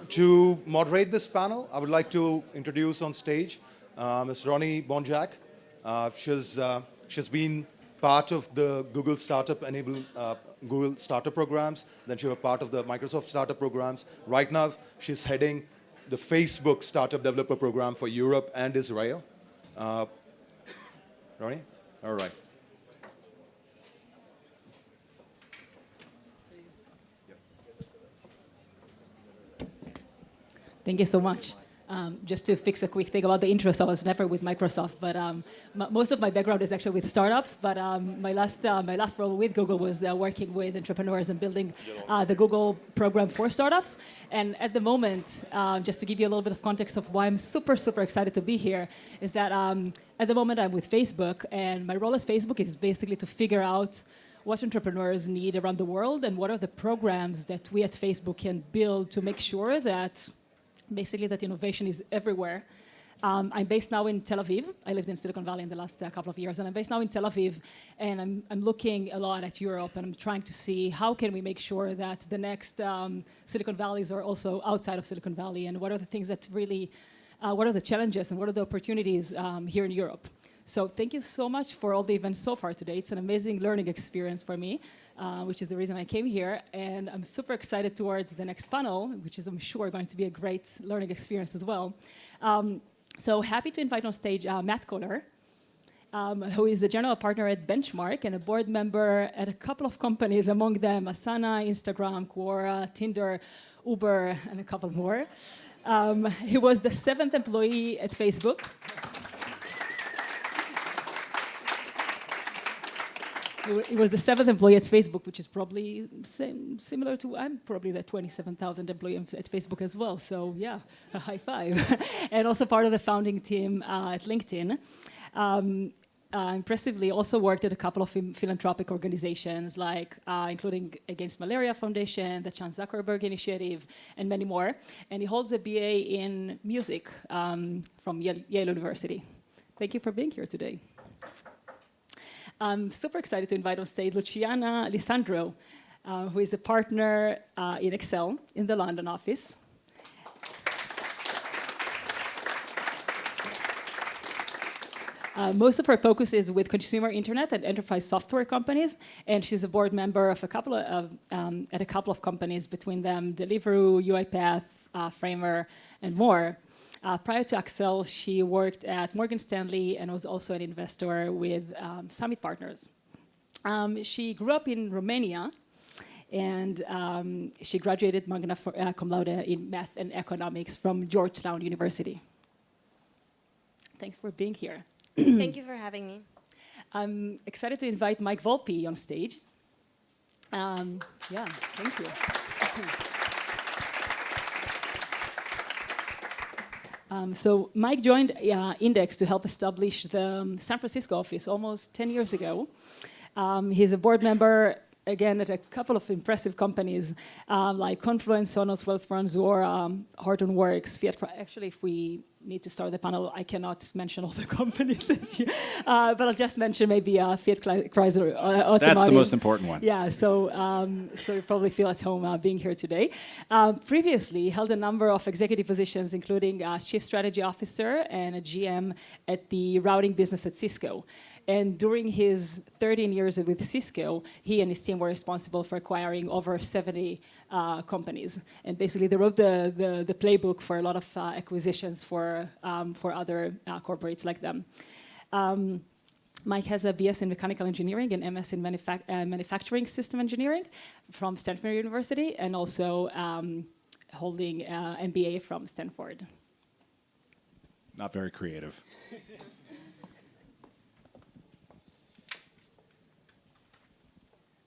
To moderate this panel, I would like to introduce on stage Ms. Ronnie Bonjak. She's been part of the Google Startup Google Startup programs. Then she was part of the Microsoft Startup programs. Right now, she's heading the Facebook Startup Developer Program for Europe and Israel. Ronnie? All right. Thank you so much. Just to fix a quick thing about the intro, so I was never with Microsoft, but most of my background is actually with startups. But my last role with Google was working with entrepreneurs and building the Google program for startups. And at the moment, just to give you a little bit of context of why I'm super excited to be here, is that at the moment I'm with Facebook, and my role at Facebook is basically to figure out what entrepreneurs need around the world and what are the programs that we at Facebook can build to make sure that basically that innovation is everywhere. I'm based now in Tel Aviv. I lived in Silicon Valley in the last couple of years, and I'm based now in Tel Aviv, and I'm looking a lot at Europe, and I'm trying to see how can we make sure that the next Silicon Valleys are also outside of Silicon Valley, and what are the things that really, what are the challenges and what are the opportunities here in Europe. So thank you so much for all the events so far today. It's an amazing learning experience for me, which is the reason I came here. And I'm super excited towards the next panel, which is, I'm sure, going to be a great learning experience as well. So happy to invite on stage Matt Kohler, who is the general partner at Benchmark and a board member at a couple of companies, among them Asana, Instagram, Quora, Tinder, Uber, and a couple more. He was the 7th employee at Facebook. He was the 7th employee at Facebook, which is probably similar to, I'm probably the 27,000 employee at Facebook as well. So yeah, a high five. And also part of the founding team at LinkedIn. Impressively also worked at a couple of philanthropic organizations, like including Against Malaria Foundation, the Chan Zuckerberg Initiative, and many more. And he holds a BA in music from Yale University. Thank you for being here today. I'm super excited to invite on stage Luciana Lisandro, who is a partner in Excel in the London office. Most of her focus is with consumer internet and enterprise software companies, and she's a board member of at a couple of companies, between them Deliveroo, UiPath, Framer, and more. Prior to Excel, she worked at Morgan Stanley and was also an investor with Summit Partners. She grew up in Romania, and she graduated magna cum laude in math and economics from Georgetown University. Thanks for being here. Thank you for having me. I'm excited to invite Mike Volpe on stage. Yeah, thank you. So Mike joined Index to help establish the San Francisco office almost 10 years ago. He's a board member, again, at a couple of impressive companies like Confluence, Sonos, Wealthfront, Zuora, Hortonworks, Fiat. Actually, if we need to start the panel, I cannot mention all the companies, but I'll just mention maybe Fiat Chrysler Automotive. That's the most important one. Yeah, so you probably feel at home being here today. Previously, held a number of executive positions, including Chief Strategy Officer and a GM at the routing business at Cisco. And during his 13 years with Cisco, he and his team were responsible for acquiring over 70 companies. And basically, they wrote the playbook for a lot of acquisitions for other corporates like them. Mike has a BS in Mechanical Engineering and MS in Manufacturing System Engineering from Stanford University, and also holding an MBA from Stanford. Not very creative.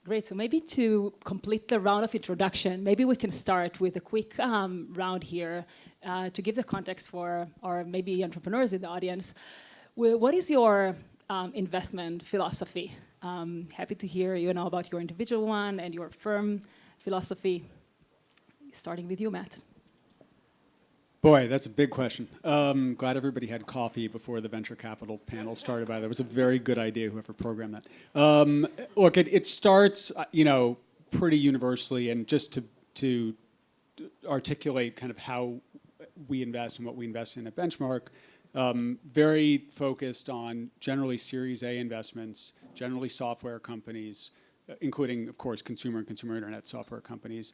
Great, so maybe to complete the round of introduction, maybe we can start with a quick round here to give the context for, or maybe entrepreneurs in the audience. What is your investment philosophy? Happy to hear about your individual one and your firm philosophy. Starting with you, Matt. Boy, that's a big question. Glad everybody had coffee before the venture capital panel started. By the way, it was a very good idea, whoever programmed that. Look, it starts, pretty universally, and just to articulate kind of how we invest and what we invest in at Benchmark. Very focused on generally Series A investments, generally software companies, including, of course, consumer and consumer internet software companies.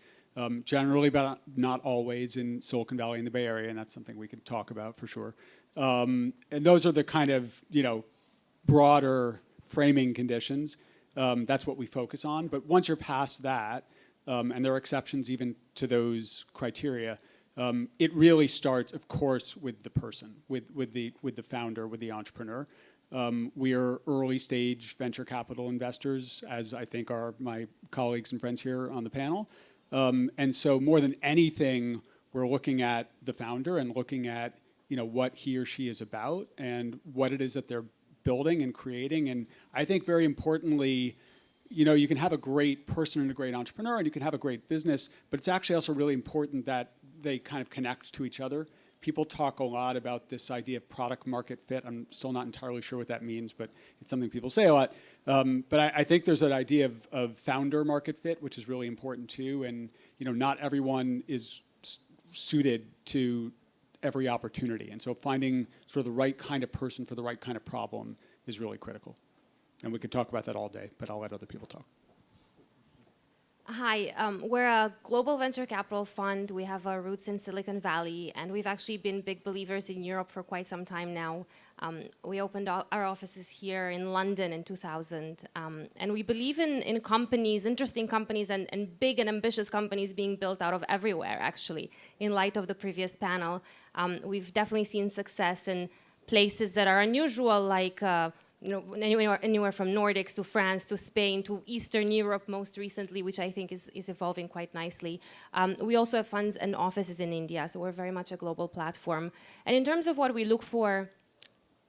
Generally, but not always, in Silicon Valley and the Bay Area, and that's something we could talk about for sure. And those are the kind of, broader framing conditions. That's what we focus on. But once you're past that, and there are exceptions even to those criteria, it really starts, of course, with the person, with the founder, with the entrepreneur. We are early stage venture capital investors, as I think are my colleagues and friends here on the panel. And so more than anything, we're looking at the founder and looking at what he or she is about and what it is that they're building and creating. And I think very importantly, you can have a great person and a great entrepreneur, and you can have a great business, but it's actually also really important that they kind of connect to each other. People talk a lot about this idea of product market fit. I'm still not entirely sure what that means, but it's something people say a lot. But I think there's that idea of founder market fit, which is really important too. And not everyone is suited to every opportunity. And so finding sort of the right kind of person for the right kind of problem is really critical. And we could talk about that all day, but I'll let other people talk. Hi, we're a global venture capital fund. We have our roots in Silicon Valley, and we've actually been big believers in Europe for quite some time now. We opened our offices here in London in 2000, and we believe in companies, interesting companies, and big and ambitious companies being built out of everywhere, actually. In light of the previous panel, we've definitely seen success in places that are unusual, like anywhere from Nordics to France to Spain to Eastern Europe most recently, which I think is evolving quite nicely. We also have funds and offices in India, so we're very much a global platform. And in terms of what we look for,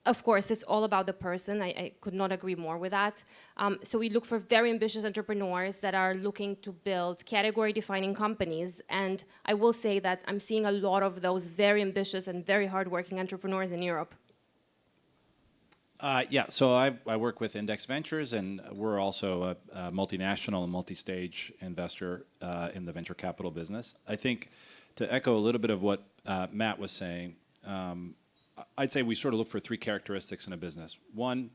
of course, it's all about the person. I could not agree more with that. So we look for very ambitious entrepreneurs that are looking to build category-defining companies. And I will say that I'm seeing a lot of those very ambitious and very hardworking entrepreneurs in Europe. So I work with Index Ventures, and we're also a multinational and multi-stage investor in the venture capital business. I think to echo a little bit of what Matt was saying, I'd say we sort of look for three characteristics in a business. One,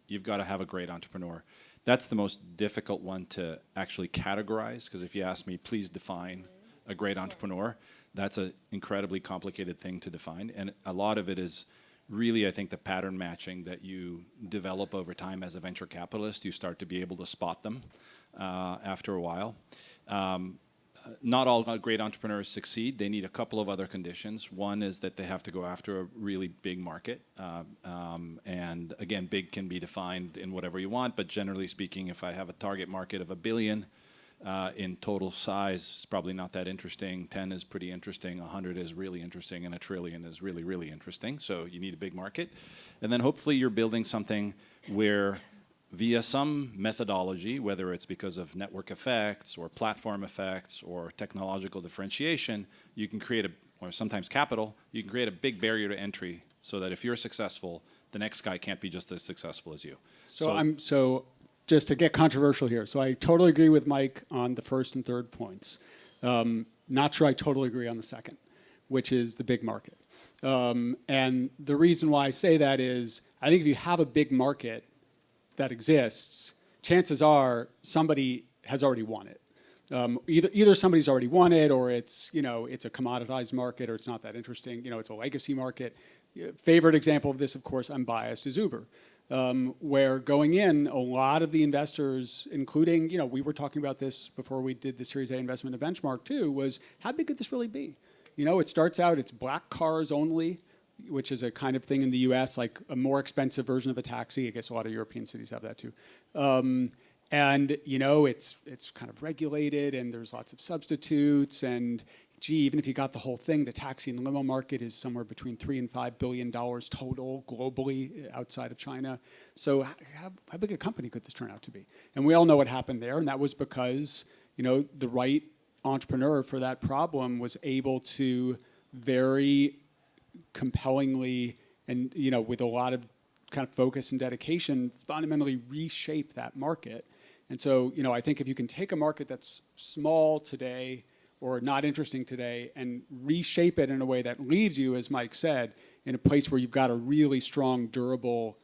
you've got to have a great entrepreneur. That's the most difficult one to actually categorize, because if you ask me, please define a great entrepreneur, that's an incredibly complicated thing to define. And a lot of it is really, I think, the pattern matching that you develop over time as a venture capitalist. You start to be able to spot them after a while. Not all great entrepreneurs succeed. They need a couple of other conditions. One is that they have to go after a really big market. And again, big can be defined in whatever you want, but generally speaking, if I have a target market of 1 billion, in total size, it's probably not that interesting. 10 is pretty interesting, 100 is really interesting, and 1 trillion is really, really interesting. So you need a big market. And then hopefully you're building something where via some methodology, whether it's because of network effects or platform effects or technological differentiation, you can create or sometimes capital, you can create a big barrier to entry so that if you're successful, the next guy can't be just as successful as you. So just to get controversial here, so I totally agree with Mike on the first and third points. Not sure I totally agree on the second, which is the big market. And the reason why I say that is, I think if you have a big market that exists, chances are somebody has already won it. Either somebody's already won it, or it's a commoditized market, or it's not that interesting. It's a legacy market. Favorite example of this, of course, I'm biased, is Uber. Where going in, a lot of the investors, including, we were talking about this before we did the Series A investment at Benchmark too, was how big could this really be? It starts out, it's black cars only, which is a kind of thing in the US, like a more expensive version of a taxi. I guess a lot of European cities have that too. And it's kind of regulated, and there's lots of substitutes, and even if you got the whole thing, the taxi and limo market is somewhere between $3 and $5 billion total globally outside of China. So how big a company could this turn out to be? And we all know what happened there, and that was because the right entrepreneur for that problem was able to very compellingly and with a lot of kind of focus and dedication fundamentally reshape that market. And so I think if you can take a market that's small today, or not interesting today and reshape it in a way that leaves you, as Mike said, in a place where you've got a really strong, durable,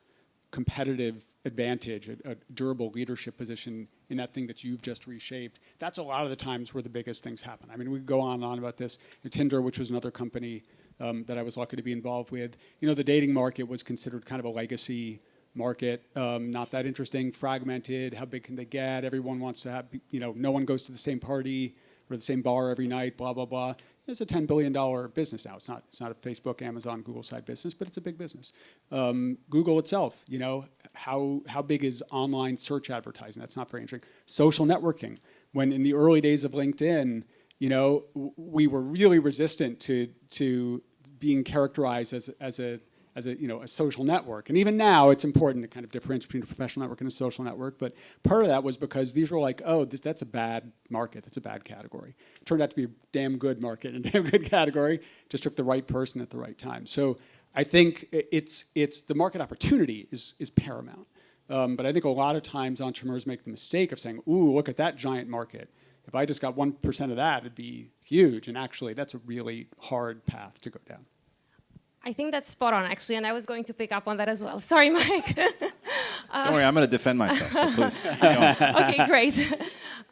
competitive advantage, a durable leadership position in that thing that you've just reshaped. That's a lot of the times where the biggest things happen. I mean, we could go on and on about this. Tinder, which was another company that I was lucky to be involved with. You know, the dating market was considered kind of a legacy market, not that interesting, fragmented, how big can they get? Everyone wants to have, you know, no one goes to the same party or the same bar every night, blah, blah, blah. It's a $10 billion business now. It's not a Facebook, Amazon, Google side business, but it's a big business. Google itself, you know, how big is online search advertising? That's not very interesting. Social networking. When in the early days of LinkedIn, you know, we were really resistant to being characterized as a you know, a social network. And even now, it's important to kind of differentiate between a professional network and a social network. But part of that was because these were like, oh, that's a bad market. That's a bad category. It turned out to be a damn good market and a damn good category. Just took the right person at the right time. So I think it's the market opportunity is paramount. But I think a lot of times entrepreneurs make the mistake of saying, ooh, look at that giant market. If I just got 1% of that, it'd be huge. And actually, that's a really hard path to go down. I think that's spot on, actually, and I was going to pick up on that as well. Sorry, Mike. Don't worry, I'm going to defend myself, so please. Go on. Okay, great.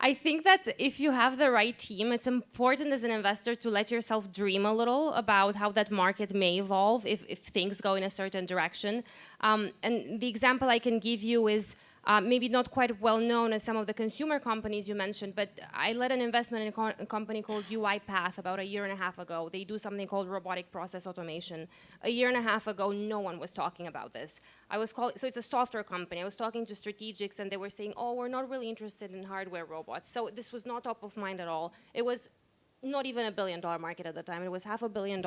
I think that if you have the right team, it's important as an investor to let yourself dream a little about how that market may evolve if things go in a certain direction. And the example I can give you is maybe not quite well known as some of the consumer companies you mentioned, but I led an investment in a company called UiPath about a year and a half ago. They do something called robotic process automation. A year and a half ago, no one was talking about this. So it's a software company. I was talking to strategics and they were saying, oh, we're not really interested in hardware robots. So this was not top of mind at all. It was not even $1 billion market at the time. It was $500 million.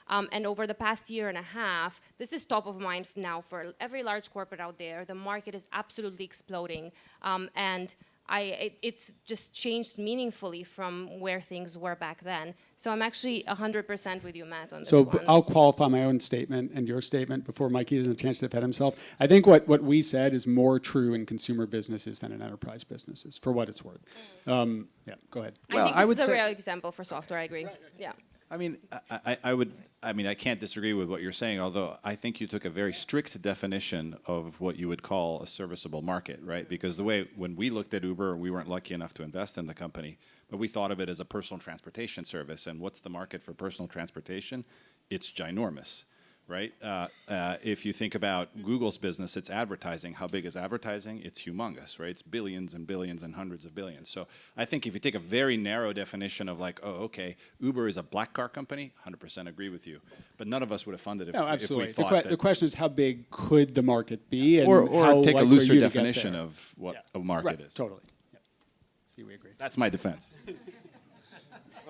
And over the past year and a half, this is top of mind now for every large corporate out there. The market is absolutely exploding. And it's just changed meaningfully from where things were back then. So I'm actually 100% with you, Matt, on this one. So I'll qualify my own statement and your statement before Mikey has a chance to defend himself. I think what we said is more true in consumer businesses than in enterprise businesses, for what it's worth. Yeah, go ahead. I think this is a real example for software, I agree. Right. Yeah. I mean, I can't disagree with what you're saying, although I think you took a very strict definition of what you would call a serviceable market, right? Because the way, when we looked at Uber, we weren't lucky enough to invest in the company, but we thought of it as a personal transportation service. And what's the market for personal transportation? It's ginormous, right? If you think about Google's business, it's advertising. How big is advertising? It's humongous, right? It's billions and billions and hundreds of billions. So I think if you take a very narrow definition of like, oh, okay, Uber is a black car company, 100% agree with you. But none of us would have funded it if we thought the question is how big could the market be? And or take a looser definition of what a market is. Totally. Yeah. See, we agree. That's my defense.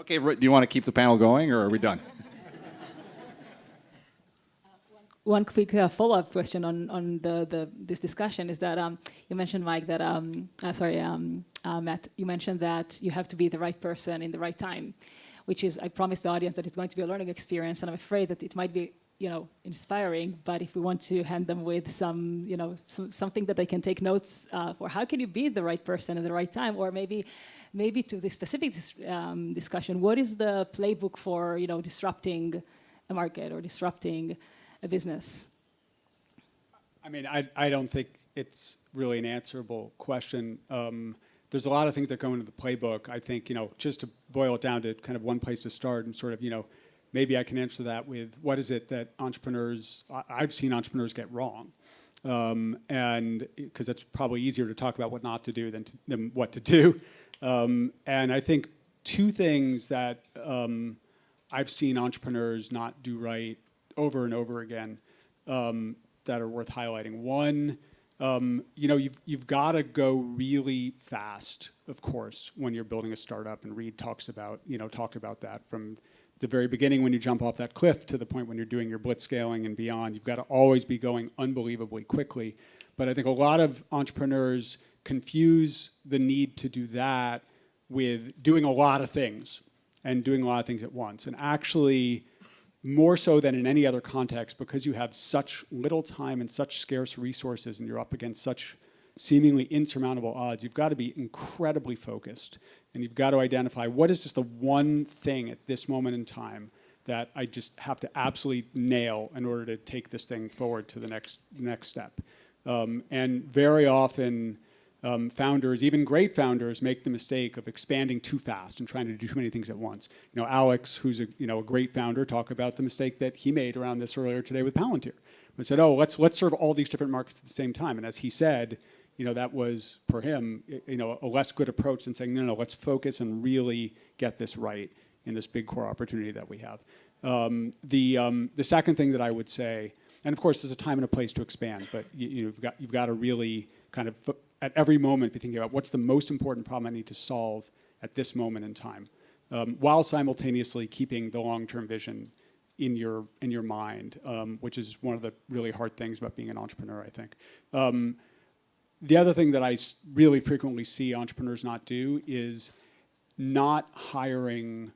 Okay, do you want to keep the panel going or are we done? One quick follow-up question on this discussion is that you mentioned, Mike, that Matt, you mentioned that you have to be the right person in the right time, which is, I promised the audience that it's going to be a learning experience, and I'm afraid that it might be, inspiring. But if we want to hand them with something that they can take notes for, how can you be the right person at the right time, or maybe to the specific discussion, what is the playbook for disrupting a market or disrupting a business? I mean, I don't think it's really an answerable question. There's a lot of things that go into the playbook. I think, just to boil it down to kind of one place to start and sort of, maybe I can answer that with what is it that I've seen entrepreneurs get wrong. And because that's probably easier to talk about what not to do than what to do. And I think two things that I've seen entrepreneurs not do right over and over again that are worth highlighting. One, you've got to go really fast, of course, when you're building a startup. And Reid talked about that from the very beginning when you jump off that cliff to the point when you're doing your blitz scaling and beyond. You've got to always be going unbelievably quickly. But I think a lot of entrepreneurs confuse the need to do that with doing a lot of things and doing a lot of things at once. And actually, more so than in any other context, because you have such little time and such scarce resources and you're up against such seemingly insurmountable odds, you've got to be incredibly focused. And you've got to identify what is just the one thing at this moment in time that I just have to absolutely nail in order to take this thing forward to the next step. And very often, founders, even great founders, make the mistake of expanding too fast and trying to do too many things at once. You know, Alex, who's a great founder, talked about the mistake that he made around this earlier today with Palantir. He said, "Oh, let's serve all these different markets at the same time." And as he said, that was for him, a less good approach than saying, no, let's focus and really get this right in this big core opportunity that we have. The second thing that I would say, and of course there's a time and a place to expand, but you've got to really kind of at every moment be thinking about what's the most important problem I need to solve at this moment in time, while simultaneously keeping the long-term vision in your mind, which is one of the really hard things about being an entrepreneur, I think. The other thing that I really frequently see entrepreneurs not do is not hiring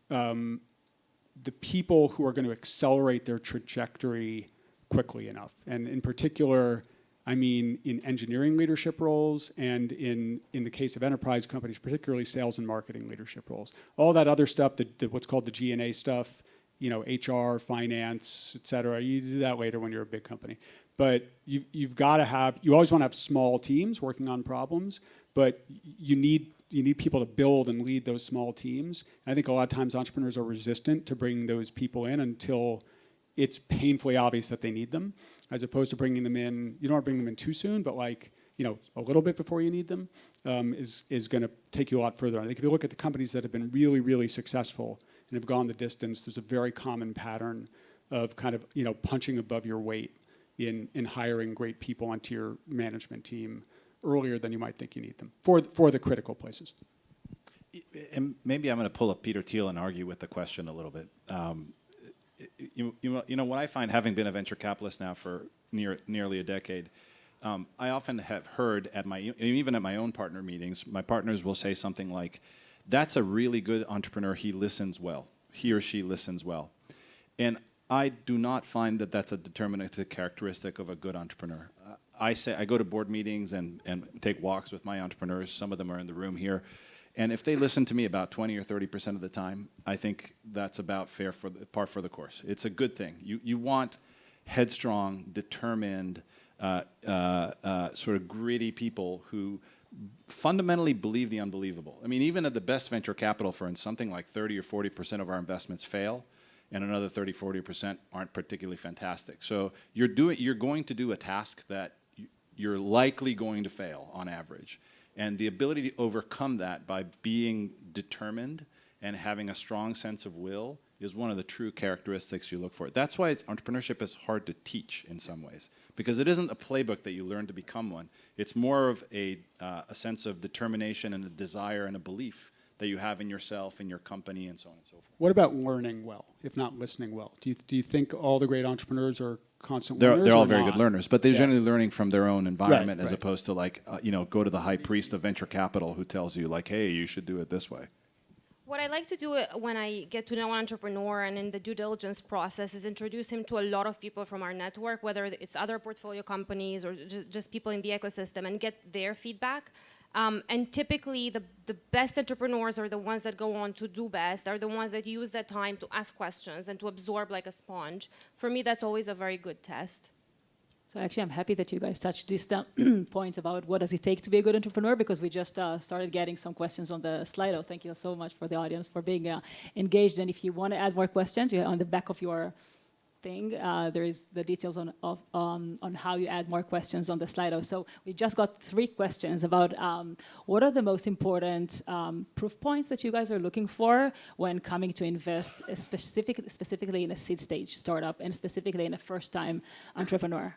the people who are going to accelerate their trajectory quickly enough. And in particular, I mean in engineering leadership roles and in the case of enterprise companies, particularly sales and marketing leadership roles. All that other stuff, what's called the G&A stuff, HR, finance, et cetera, you do that later when you're a big company. But you've got to you always want to have small teams working on problems, but you need people to build and lead those small teams. And I think a lot of times entrepreneurs are resistant to bringing those people in until it's painfully obvious that they need them, as opposed to bringing them in. You don't want to bring them in too soon, but a little bit before you need them is going to take you a lot further. I think if you look at the companies that have been really, really successful and have gone the distance, there's a very common pattern of kind of punching above your weight in hiring great people onto your management team earlier than you might think you need them for the critical places. And maybe I'm going to pull up Peter Thiel and argue with the question a little bit. What I find, having been a venture capitalist now for nearly a decade, I often have heard even at my own partner meetings, my partners will say something like, "That's a really good entrepreneur. He listens well. He or she listens well." And I do not find that that's a determinative characteristic of a good entrepreneur. I go to board meetings and take walks with my entrepreneurs. Some of them are in the room here. And if they listen to me about 20 or 30% of the time, I think that's about par for the course. It's a good thing. You want headstrong, determined, sort of gritty people who fundamentally believe the unbelievable. I mean, even at the best venture capital firms, something like 30 or 40% of our investments fail, and another 30, 40% aren't particularly fantastic. So you're going to do a task that you're likely going to fail on average. And the ability to overcome that by being determined and having a strong sense of will is one of the true characteristics you look for. That's why entrepreneurship is hard to teach in some ways, because it isn't a playbook that you learn to become one. It's more of a sense of determination and a desire and a belief that you have in yourself, in your company, and so on and so forth. What about learning well, if not listening well? Do you think all the great entrepreneurs are constant learners? They're all very good learners, but they're generally learning from their own environment, Right. as opposed to go to the high priest of venture capital who tells you hey, you should do it this way. What I like to do when I get to know an entrepreneur and in the due diligence process is introduce him to a lot of people from our network, whether it's other portfolio companies or just people in the ecosystem, and get their feedback. And typically, the best entrepreneurs are the ones that go on to do best, are the ones that use that time to ask questions and to absorb like a sponge. For me, that's always a very good test. So actually, I'm happy that you guys touched these points about what does it take to be a good entrepreneur, because we just started getting some questions on the Slido. Thank you so much for the audience for being engaged. And if you want to add more questions, on the back of your thing, there is the details on how you add more questions on the Slido. So we just got 3 questions about what are the most important proof points that you guys are looking for when coming to invest specifically in a seed stage startup and specifically in a first-time entrepreneur?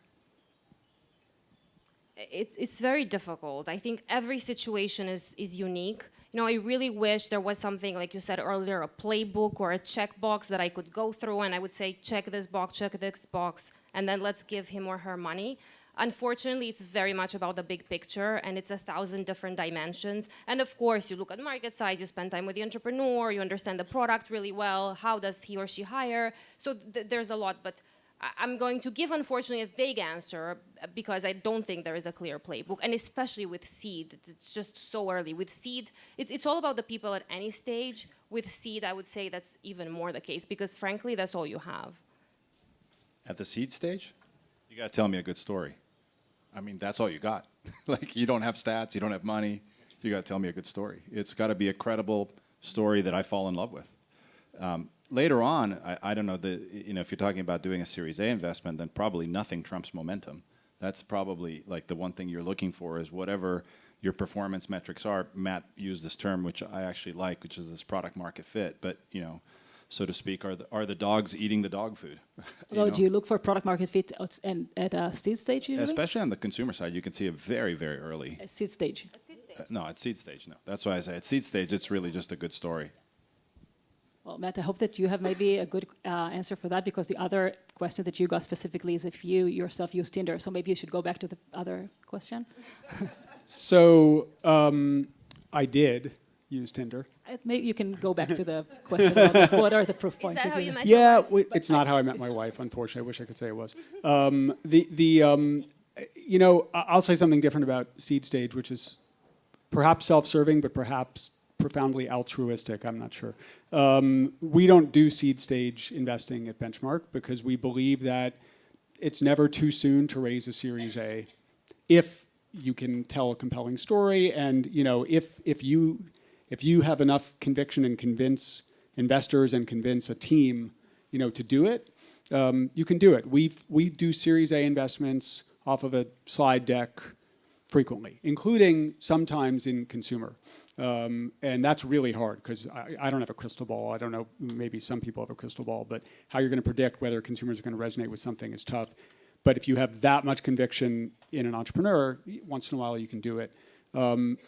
It's very difficult. I think every situation is unique. I really wish there was something, like you said earlier, a playbook or a checkbox that I could go through and I would say, check this box, and then let's give him or her money. Unfortunately, it's very much about the big picture, and it's 1,000 different dimensions. And of course, you look at market size, you spend time with the entrepreneur, you understand the product really well, how does he or she hire? So there's a lot, but I'm going to give, unfortunately, a vague answer because I don't think there is a clear playbook, and especially with seed, it's just so early. With seed, it's all about the people at any stage. With seed, I would say that's even more the case because, frankly, that's all you have. At the seed stage, you got to tell me a good story. I mean, that's all you got. Like, you don't have stats, you don't have money. You got to tell me a good story. It's got to be a credible story that I fall in love with. Later on, I don't know, if you're talking about doing a Series A investment, then probably nothing trumps momentum. That's probably like the one thing you're looking for is whatever your performance metrics are. Matt used this term, which I actually like, which is this product market fit. But, so to speak, are the dogs eating the dog food? Well, do you look for product market fit at a seed stage usually? Especially on the consumer side, you can see it very, very early. At seed stage. No, at seed stage, no. That's why I say at seed stage, it's really just a good story. Well, Matt, I hope that you have maybe a good answer for that because the other question that you got specifically is if you yourself use Tinder. So maybe you should go back to the other question. So I did use Tinder. Maybe you can go back to the question about what are the proof points. Is that how you met Yeah, your wife? it's not how I met my wife, unfortunately. I wish I could say it was. I'll say something different about seed stage, which is perhaps self-serving, but perhaps profoundly altruistic. I'm not sure. We don't do seed stage investing at Benchmark because we believe that it's never too soon to raise a Series A if you can tell a compelling story and if you have enough conviction and convince investors and convince a team to do it, you can do it. We do Series A investments off of a slide deck frequently, including sometimes in consumer. And that's really hard because I don't have a crystal ball. I don't know, maybe some people have a crystal ball, but how you're going to predict whether consumers are going to resonate with something is tough. But if you have that much conviction in an entrepreneur, once in a while you can do it.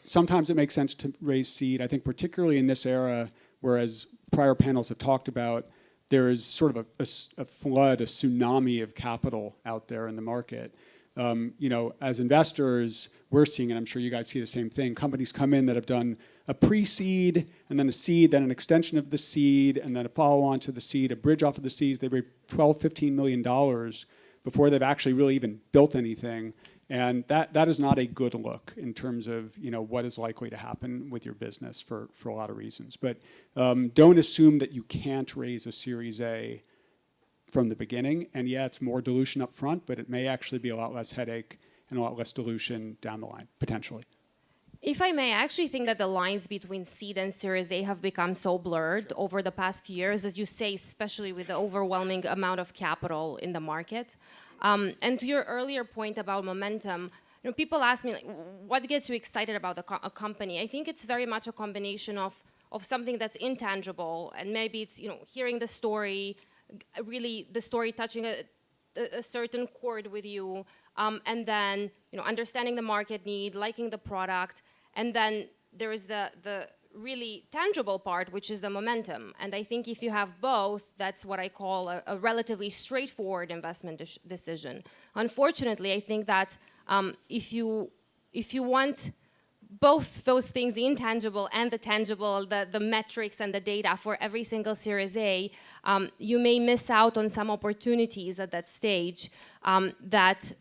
Sometimes it makes sense to raise seed. I think particularly in this era, whereas prior panels have talked about, there is sort of a flood, a tsunami of capital out there in the market. As investors, we're seeing, and I'm sure you guys see the same thing, companies come in that have done a pre-seed, and then a seed, then an extension of the seed, and then a follow-on to the seed, a bridge off of the seeds. They raised $12, $15 million before they've actually really even built anything. And that is not a good look in terms of what is likely to happen with your business for a lot of reasons. But don't assume that you can't raise a Series A from the beginning. And yeah, it's more dilution up front, but it may actually be a lot less headache and a lot less dilution down the line, potentially. If I may, I actually think that the lines between seed and Series A have become so blurred over the past few years, as you say, especially with the overwhelming amount of capital in the market. And to your earlier point about momentum, people ask me, what gets you excited about a company? I think it's very much a combination of something that's intangible, and maybe it's hearing the story, really the story touching a certain chord with you, and then understanding the market need, liking the product, and then there is the really tangible part, which is the momentum. And I think if you have both, that's what I call a relatively straightforward investment decision. Unfortunately, I think that if you want both those things, the intangible and the tangible, the metrics and the data for every single Series A, you may miss out on some opportunities at that stage that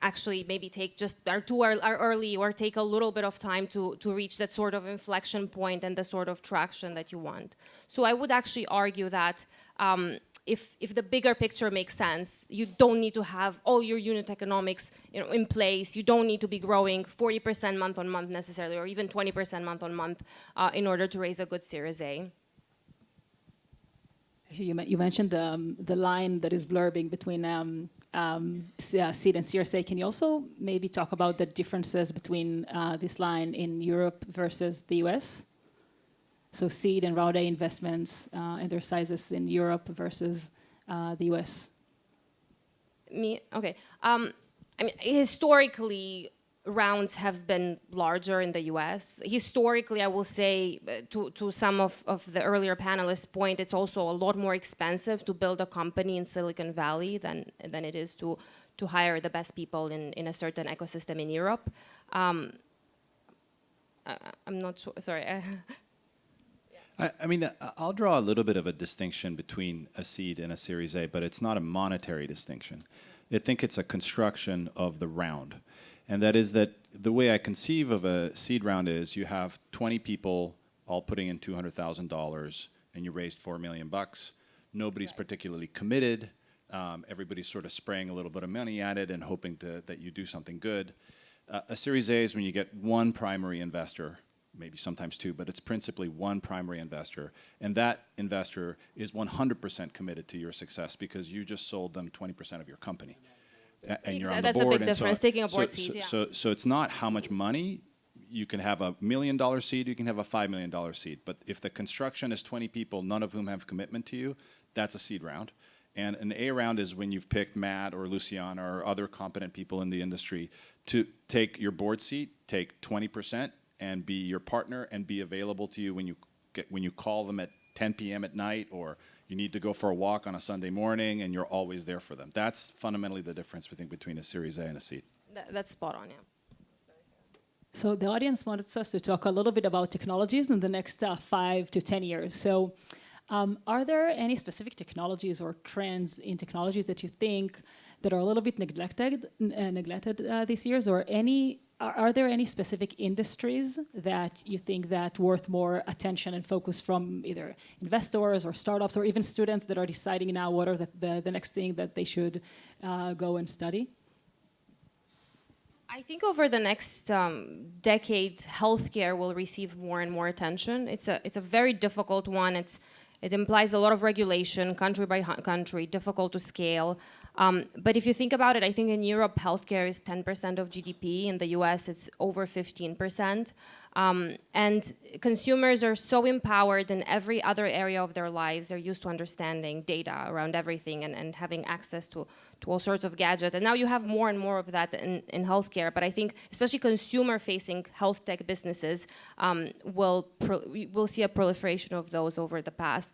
actually maybe are early or take a little bit of time to reach that sort of inflection point and the sort of traction that you want. So I would actually argue that if the bigger picture makes sense, you don't need to have all your unit economics in place. You don't need to be growing 40% month on month necessarily, or even 20% month on month in order to raise a good Series A. You mentioned the line that is blurring between seed and Series A. Can you also maybe talk about the differences between this line in Europe versus the US? So seed and round A investments and their sizes in Europe versus the US. Okay. Historically, rounds have been larger in the US. Historically, I will say, to some of the earlier panelists' point, it's also a lot more expensive to build a company in Silicon Valley than it is to hire the best people in a certain ecosystem in Europe. I'm not sure, sorry. I mean, I'll draw a little bit of a distinction between a seed and a Series A, but it's not a monetary distinction. I think it's a construction of the round. And that is that the way I conceive of a seed round is you have 20 people all putting in $200,000 and you raised $4 million. Nobody's particularly committed. Everybody's sort of spraying a little bit of money at it and hoping that you do something good. A Series A is when you get one primary investor, maybe sometimes two, but it's principally one primary investor. And that investor is 100% committed to your success because you just sold them 20% of your company. And you're on the board. That's a big difference, taking a board seat. So it's not how much money. You can have $1 million seed, you can have a $5 million seed. But if the construction is 20 people, none of whom have commitment to you, that's a seed round. And an A round is when you've picked Matt or Luciana or other competent people in the industry to take your board seat, take 20%, and be your partner and be available to you when you call them at 10 p.m. at night, or you need to go for a walk on a Sunday morning, and you're always there for them. That's fundamentally the difference between a Series A and a seed. That's spot on, yeah. So the audience wants us to talk a little bit about technologies in the next 5 to 10 years. So are there any specific technologies or trends in technologies that you think that are a little bit neglected these years, or are there any specific industries that you think that worth more attention and focus from either investors or startups or even students that are deciding now what are the next thing that they should go and study? I think over the next decade, healthcare will receive more and more attention. It's a very difficult one. It implies a lot of regulation, country by country, difficult to scale. But if you think about it, I think in Europe, healthcare is 10% of GDP. In the US, it's over 15%. And consumers are so empowered in every other area of their lives. They're used to understanding data around everything and having access to all sorts of gadgets. And now you have more and more of that in healthcare. But I think especially consumer-facing health tech businesses we'll see a proliferation of those over the past,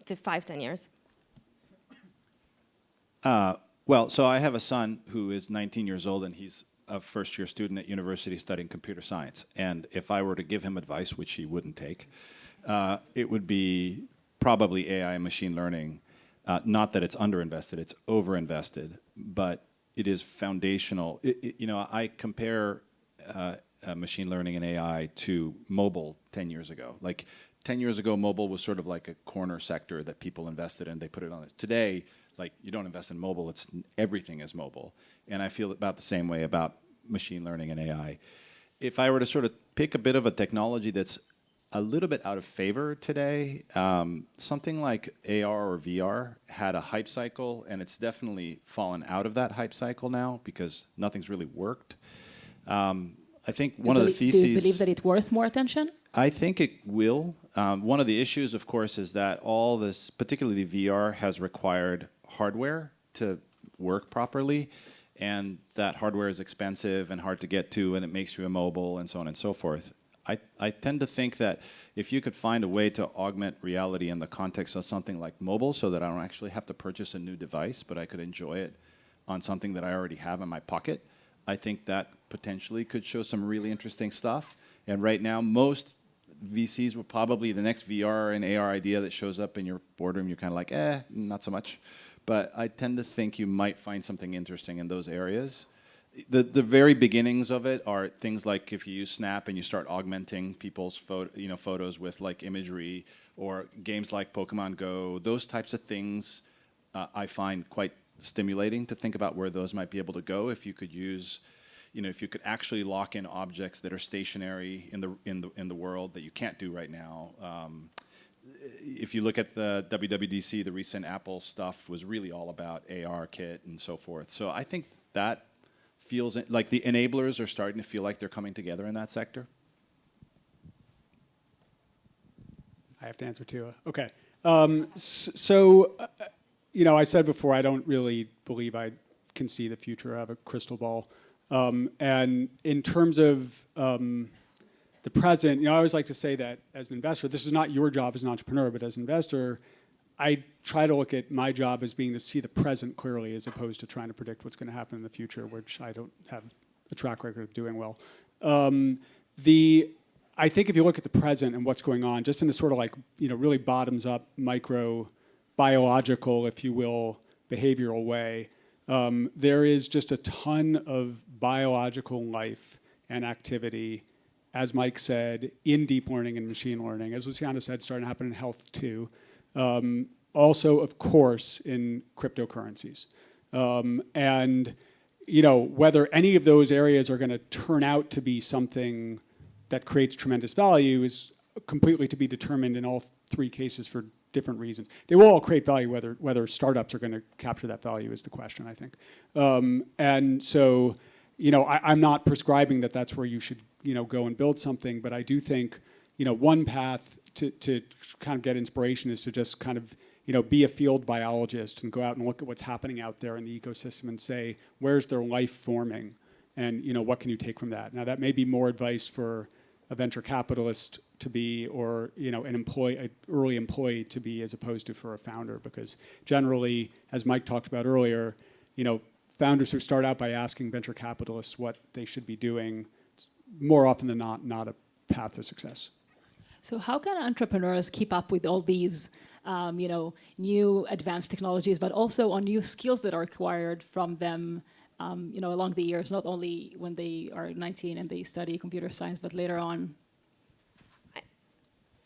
5-10 years. Well, so I have a son who is 19 years old, and he's a first-year student at university studying computer science. And if I were to give him advice, which he wouldn't take, it would be probably AI and machine learning. Not that it's underinvested, it's overinvested, but it is foundational. I compare machine learning and AI to mobile 10 years ago. Like 10 years ago, mobile was sort of like a corner sector that people invested in. They put it on it. Today, like you don't invest in mobile, everything is mobile. And I feel about the same way about machine learning and AI. If I were to sort of pick a bit of a technology that's a little bit out of favor today, something like AR or VR had a hype cycle, and it's definitely fallen out of that hype cycle now because nothing's really worked. I think one of the theses... Do you believe that it's worth more attention? I think it will. One of the issues, of course, is that all this, particularly VR, has required hardware to work properly, and that hardware is expensive and hard to get to, and it makes you immobile, and so on and so forth. I tend to think that if you could find a way to augment reality in the context of something like mobile so that I don't actually have to purchase a new device, but I could enjoy it on something that I already have in my pocket, I think that potentially could show some really interesting stuff. And right now, most VCs will probably, the next VR and AR idea that shows up in your boardroom, you're kind of like, not so much. But I tend to think you might find something interesting in those areas. The very beginnings of it are things like if you use Snap and you start augmenting people's photos with like imagery, or games like Pokemon Go. Those types of things I find quite stimulating to think about where those might be able to go if you could use, if you could actually lock in objects that are stationary in the world that you can't do right now. If you look at the WWDC, the recent Apple stuff was really all about ARKit and so forth. So I think that feels like the enablers are starting to feel like they're coming together in that sector. I have to answer too. Okay. I said before, I don't really believe I can see the future. I have a crystal ball. And in terms of the present, I always like to say that as an investor, this is not your job as an entrepreneur, but as an investor, I try to look at my job as being to see the present clearly as opposed to trying to predict what's going to happen in the future, which I don't have a track record of doing well. I think if you look at the present and what's going on, just in a sort of like, really bottoms up microbiological, if you will, behavioral way, there is just a ton of biological life and activity, as Mike said, in deep learning and machine learning. As Luciana said, starting to happen in health too. Also, of course, in cryptocurrencies. And whether any of those areas are going to turn out to be something that creates tremendous value is completely to be determined in all three cases for different reasons. They will all create value. Whether startups are going to capture that value is the question, I think. And so, I'm not prescribing that that's where you should, go and build something. But I do think, one path to kind of get inspiration is to just kind of, be a field biologist and go out and look at what's happening out there in the ecosystem and say, where's their life forming? And, what can you take from that? Now, that may be more advice for a venture capitalist to be, or an early employee to be, as opposed to for a founder, because generally, as Mike talked about earlier, founders who start out by asking venture capitalists what they should be doing, more often than not a path to success. So how can entrepreneurs keep up with all these new advanced technologies, but also on new skills that are acquired from them along the years, not only when they are 19 and they study computer science, but later on?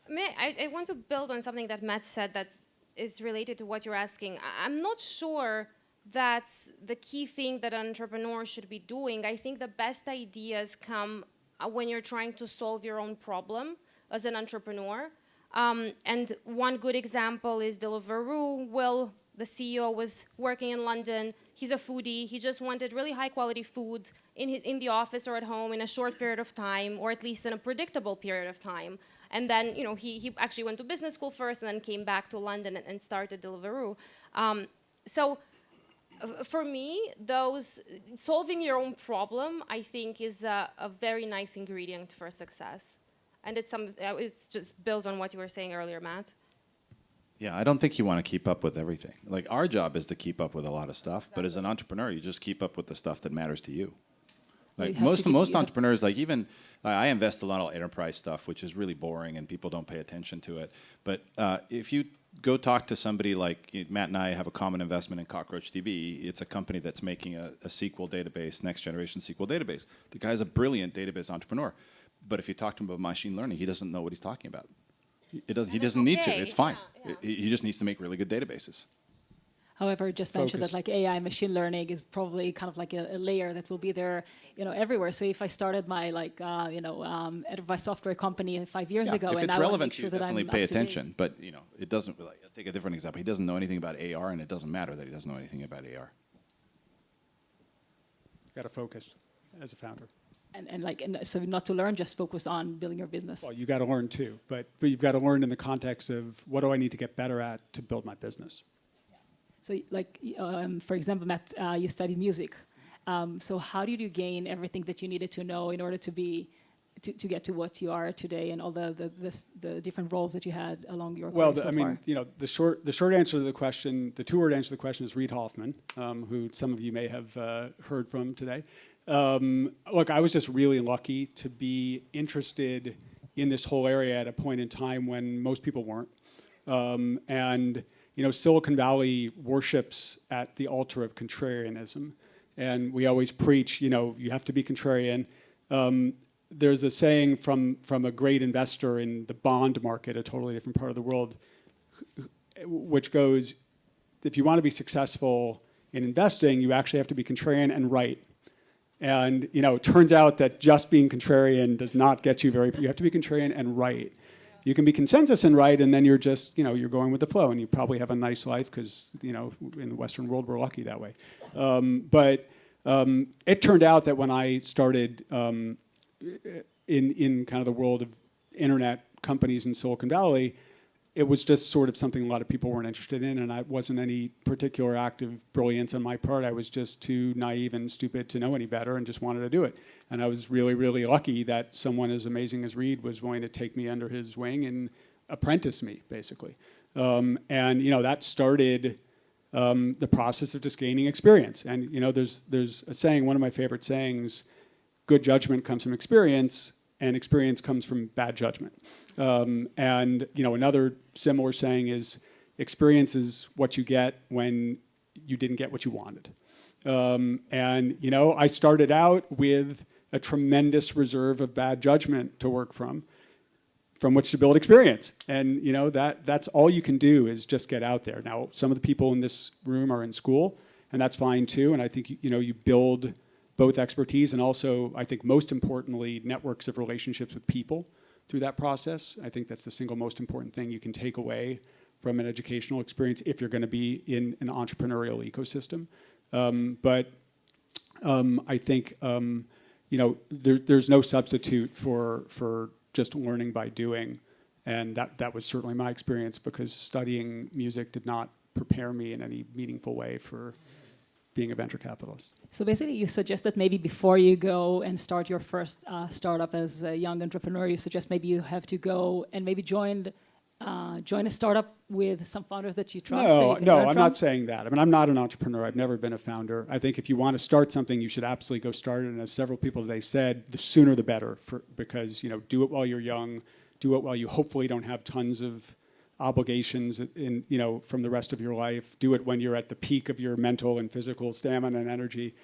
I want to build on something that Matt said that is related to what you're asking. I'm not sure that's the key thing that an entrepreneur should be doing. I think the best ideas come when you're trying to solve your own problem as an entrepreneur. And one good example is Deliveroo. Will, the CEO, was working in London. He's a foodie. He just wanted really high quality food in the office or at home in a short period of time, or at least in a predictable period of time. And then, he actually went to business school first and then came back to London and started Deliveroo. So for me, solving your own problem, I think, is a very nice ingredient for success. And it's just builds on what you were saying earlier, Matt. Yeah, I don't think you want to keep up with everything. Like, our job is to keep up with a lot of stuff, but as an entrepreneur, you just keep up with the stuff that matters to you. Like, most entrepreneurs, like, even I invest a lot of enterprise stuff, which is really boring and people don't pay attention to it. But if you go talk to somebody like Matt and I have a common investment in CockroachDB. It's a company that's making a SQL database, next generation SQL database. The guy's a brilliant database entrepreneur. But if you talk to him about machine learning, he doesn't know what he's talking about. He doesn't need to. It's fine. Yeah. He just needs to make really good databases. However, just mentioned that like AI, machine learning is probably kind of like a layer that will be there, everywhere. So if I started my enterprise software company 5 years ago, if and it's I relevant, make sure you that definitely I'm pay up to date. attention. But it doesn't. Like, I'll take a different example. He doesn't know anything about AR, and it doesn't matter that he doesn't know anything about AR. Got to focus as a founder. And so not to learn, just focus on building your business. Well, you got to learn too, but you've got to learn in the context of what do I need to get better at to build my business. So, for example, Matt, you studied music. So how did you gain everything that you needed to know in order to get to what you are today, and all the different roles that you had along your career so far? The short answer to the question, the two-word answer to the question is Reid Hoffman, who some of you may have heard from today. Look, I was just really lucky to be interested in this whole area at a point in time when most people weren't. And Silicon Valley worships at the altar of contrarianism. And we always preach, you have to be contrarian. There's a saying from a great investor in the bond market, a totally different part of the world, which goes, if you want to be successful in investing, you actually have to be contrarian and right. And it turns out that just being contrarian does not get you you have to be contrarian and right. You can be consensus and right, and then you're just, you're going with the flow, and you probably have a nice life because, in the Western world, we're lucky that way. But it turned out that when I started in kind of the world of internet companies in Silicon Valley, it was just sort of something a lot of people weren't interested in, and I wasn't any particular act of brilliance on my part. I was just too naive and stupid to know any better and just wanted to do it. And I was really, really lucky that someone as amazing as Reid was willing to take me under his wing and apprentice me, basically. And that started the process of just gaining experience. And there's a saying, one of my favorite sayings, good judgment comes from experience, and experience comes from bad judgment. And another similar saying is, experience is what you get when you didn't get what you wanted. I started out with a tremendous reserve of bad judgment to work from which to build experience. And that's all you can do is just get out there. Now, some of the people in this room are in school, and that's fine too. And I think you build both expertise and also, I think most importantly, networks of relationships with people through that process. I think that's the single most important thing you can take away from an educational experience if you're going to be in an entrepreneurial ecosystem. I think there's no substitute for just learning by doing, and that was certainly my experience, because studying music did not prepare me in any meaningful way for being a venture capitalist. So basically, you suggest that maybe before you go and start your first startup as a young entrepreneur, you suggest maybe you have to go and maybe join a startup with some founders that you trust. No, I'm not saying that. I mean, I'm not an entrepreneur. I've never been a founder. I think if you want to start something, you should absolutely go start it. And as several people today said, the sooner the better, because do it while you're young, do it while you hopefully don't have tons of obligations from the rest of your life. Do it when you're at the peak of your mental and physical stamina and energy,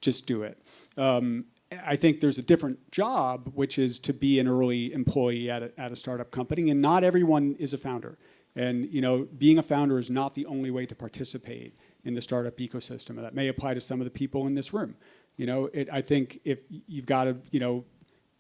just do it. I think there's a different job, which is to be an early employee at a startup company, and not everyone is a founder. And being a founder is not the only way to participate in the startup ecosystem, and that may apply to some of the people in this room. I think if you've got to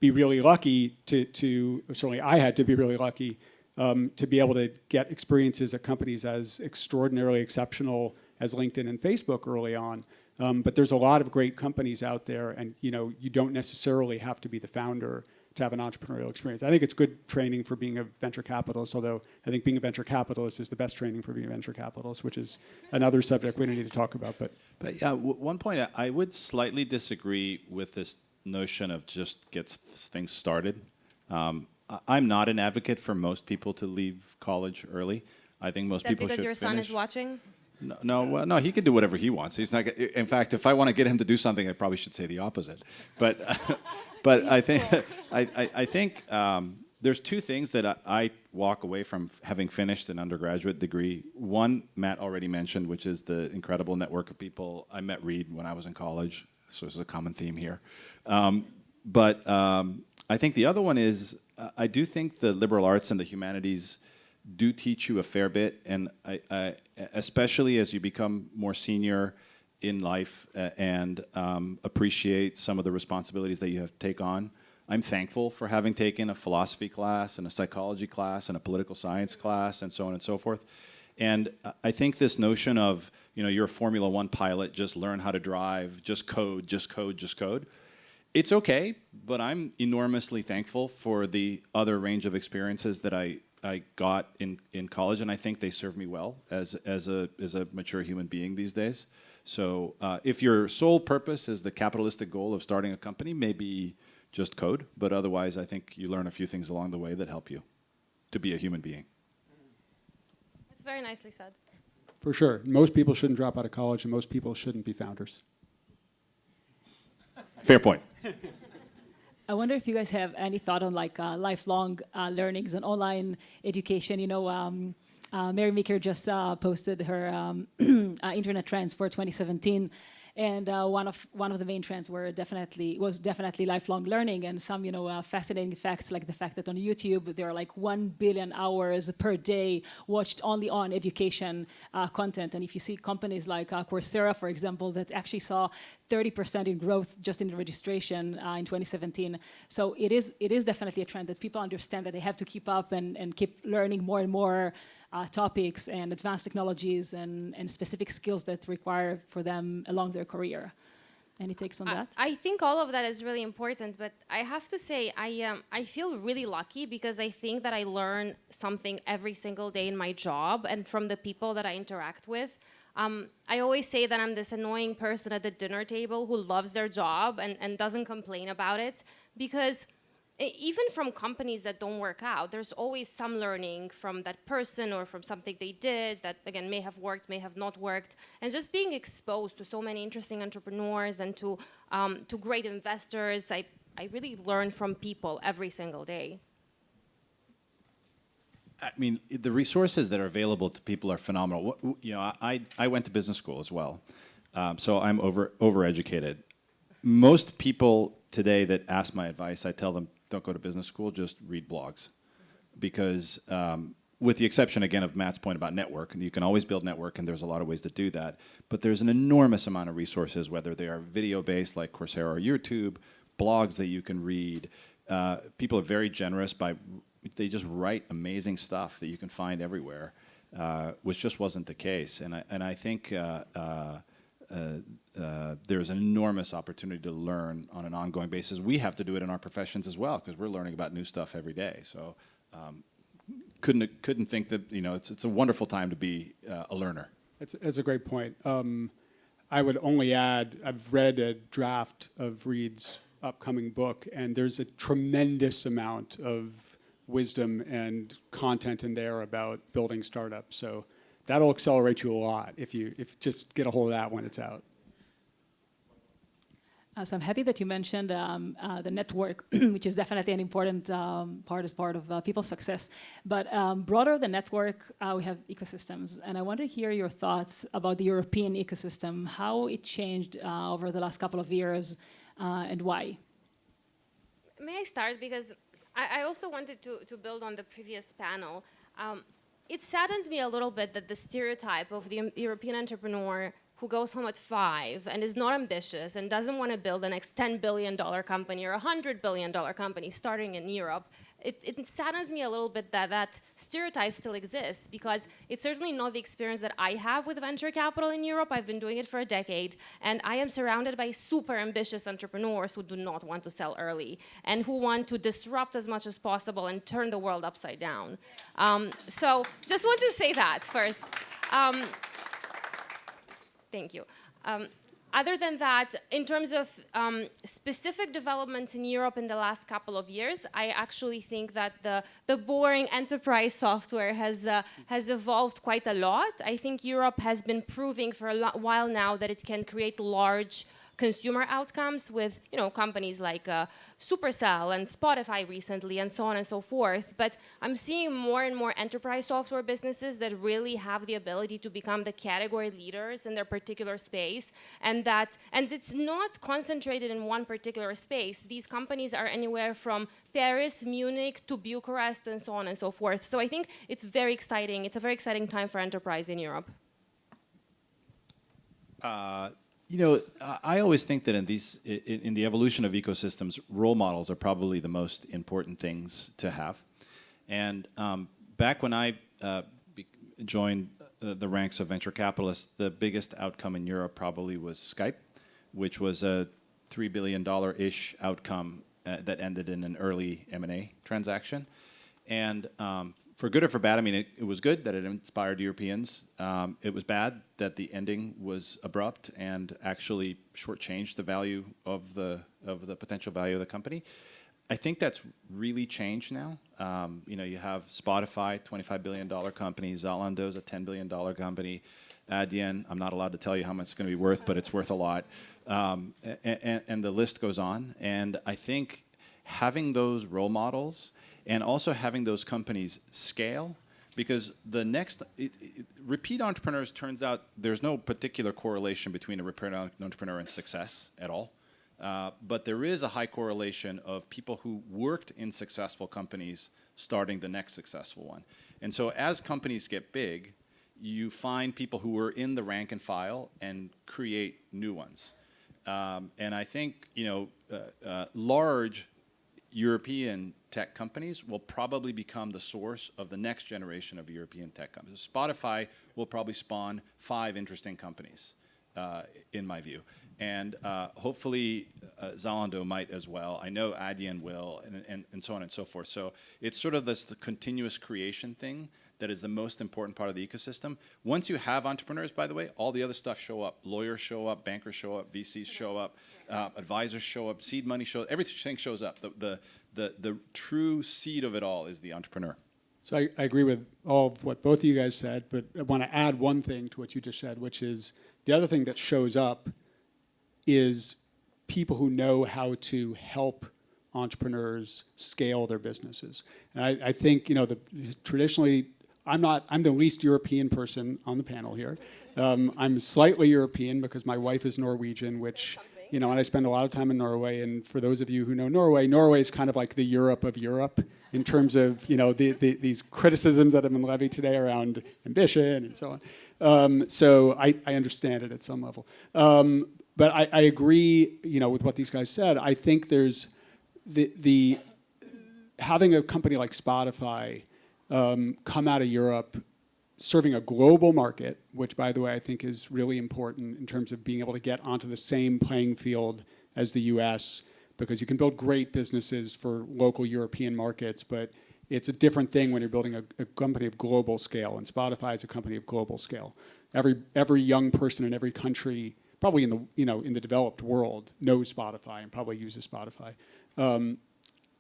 be really lucky to certainly I had to be really lucky to be able to get experiences at companies as extraordinarily exceptional as LinkedIn and Facebook early on. But there's a lot of great companies out there, and you don't necessarily have to be the founder to have an entrepreneurial experience. I think it's good training for being a venture capitalist, although I think being a venture capitalist is the best training for being a venture capitalist, which is another subject we don't need to talk about. But yeah, one point I would slightly disagree with this notion of just get things started. I'm not an advocate for most people to leave college early. I think most people should because your son finish. is watching? No, he can do whatever he wants. He's not. In fact, if I want to get him to do something, I probably should say the opposite. But I think there's two things that I walk away from having finished an undergraduate degree. One, Matt already mentioned, which is the incredible network of people. I met Reed when I was in college, so this is a common theme here. But I think the other one is I do think the liberal arts and the humanities do teach you a fair bit, and I especially as you become more senior in life and appreciate some of the responsibilities that you have to take on. I'm thankful for having taken a philosophy class and a psychology class and a political science class and so on and so forth. And I think this notion of, you're a Formula One pilot, just learn how to drive, just code. It's okay, but I'm enormously thankful for the other range of experiences that I got in college, and I think they serve me well as a mature human being these days. So if your sole purpose is the capitalistic goal of starting a company, maybe just code, but otherwise I think you learn a few things along the way that help you to be a human being. That's very nicely said. for sure, most people shouldn't drop out of college, and most people shouldn't be founders. Fair point. I wonder if you guys have any thought on lifelong learnings and online education. Mary Meeker just posted her internet trends for 2017, and one of the main trends was definitely lifelong learning, and some fascinating facts, like the fact that on YouTube there are like 1 billion hours per day watched only on education content. And if you see companies like Coursera, for example, that actually saw 30% in growth just in the registration in 2017. So it is definitely a trend that people understand that they have to keep up and keep learning more and more topics and advanced technologies and specific skills that require for them along their career. Any takes on that? I think all of that is really important, but I have to say I feel really lucky because I think that I learn something every single day in my job and from the people that I interact with. I always say that I'm this annoying person at the dinner table who loves their job and doesn't complain about it, because even from companies that don't work out, there's always some learning from that person or from something they did that, again, may have worked, may have not worked. And just being exposed to so many interesting entrepreneurs and to great investors, I really learn from people every single day. I mean, the resources that are available to people are phenomenal. You know, I went to business school as well, so I'm overeducated. Most people today that ask my advice, I tell them, don't go to business school, just read blogs. Because with the exception, again, of Matt's point about network, and you can always build network, and there's a lot of ways to do that, but there's an enormous amount of resources, whether they are video-based like Coursera or YouTube, blogs that you can read. People are very generous they just write amazing stuff that you can find everywhere, which just wasn't the case. And I think there's an enormous opportunity to learn on an ongoing basis. We have to do it in our professions as well, because we're learning about new stuff every day. So couldn't think that, you know, it's a wonderful time to be a learner. That's a great point. I would only add, I've read a draft of Reed's upcoming book, and there's a tremendous amount of wisdom and content in there about building startups. So that'll accelerate you a lot if just get a hold of that when it's out. So I'm happy that you mentioned the network, which is definitely an important part of people's success. But broader than network, we have ecosystems. And I want to hear your thoughts about the European ecosystem, how it changed over the last couple of years, and why. May I start? Because I also wanted to build on the previous panel. It saddens me a little bit that the stereotype of the European entrepreneur who goes home at 5 and is not ambitious and doesn't want to build the next $10 billion company or $100 billion company starting in Europe, it saddens me a little bit that that stereotype still exists, because it's certainly not the experience that I have with venture capital in Europe. I've been doing it for a decade, and I am surrounded by super ambitious entrepreneurs who do not want to sell early and who want to disrupt as much as possible and turn the world upside down. So just want to say that first. Thank you. Other than that, in terms of specific developments in Europe in the last couple of years, I actually think that the boring enterprise software has evolved quite a lot. I think Europe has been proving for a while now that it can create large consumer outcomes with, you know, companies like Supercell and Spotify recently, and so on and so forth. But I'm seeing more and more enterprise software businesses that really have the ability to become the category leaders in their particular space, and it's not concentrated in one particular space. These companies are anywhere from Paris, Munich to Bucharest, and so on and so forth. So I think it's very exciting. It's a very exciting time for enterprise in Europe. You know, I always think that in the evolution of ecosystems, role models are probably the most important things to have. And back when I joined the ranks of venture capitalists, the biggest outcome in Europe probably was Skype, which was a $3 billion-ish outcome that ended in an early M&A transaction. And for good or for bad, I mean, it was good that it inspired Europeans. It was bad that the ending was abrupt and actually shortchanged the value of the potential value of the company. I think that's really changed now. You know, you have Spotify, $25 billion company. Zalando's a $10 billion company. Adyen, I'm not allowed to tell you how much it's going to be worth, but it's worth a lot. And the list goes on. And I think having those role models and also having those companies scale, because the next, repeat entrepreneurs, turns out there's no particular correlation between a repeat entrepreneur and success at all. But there is a high correlation of people who worked in successful companies starting the next successful one. And so as companies get big, you find people who were in the rank and file and create new ones. And I think, you know, large European tech companies will probably become the source of the next generation of European tech companies. Spotify will probably spawn 5 interesting companies, in my view. And hopefully Zalando might as well. I know Adyen will, and so on and so forth. So it's sort of the continuous creation thing that is the most important part of the ecosystem. Once you have entrepreneurs, by the way, all the other stuff show up. Lawyers show up, bankers show up, VCs show up, advisors show up, seed money shows up, everything shows up. The true seed of it all is the entrepreneur. So I agree with all of what both of you guys said, but I want to add one thing to what you just said, which is the other thing that shows up is people who know how to help entrepreneurs scale their businesses. And I think, traditionally, I'm the least European person on the panel here. I'm slightly European because my wife is Norwegian, which, and I spend a lot of time in Norway. And for those of you who know Norway is kind of like the Europe of Europe in terms of, these criticisms that have been levied today around ambition and so on. So I understand it at some level. But I agree, with what these guys said. I think there's the having a company like Spotify come out of Europe, serving a global market, which, by the way, I think is really important in terms of being able to get onto the same playing field as the US, because you can build great businesses for local European markets, but it's a different thing when you're building a company of global scale, and Spotify is a company of global scale. Every young person in every country, probably in the developed world, knows Spotify and probably uses Spotify. So in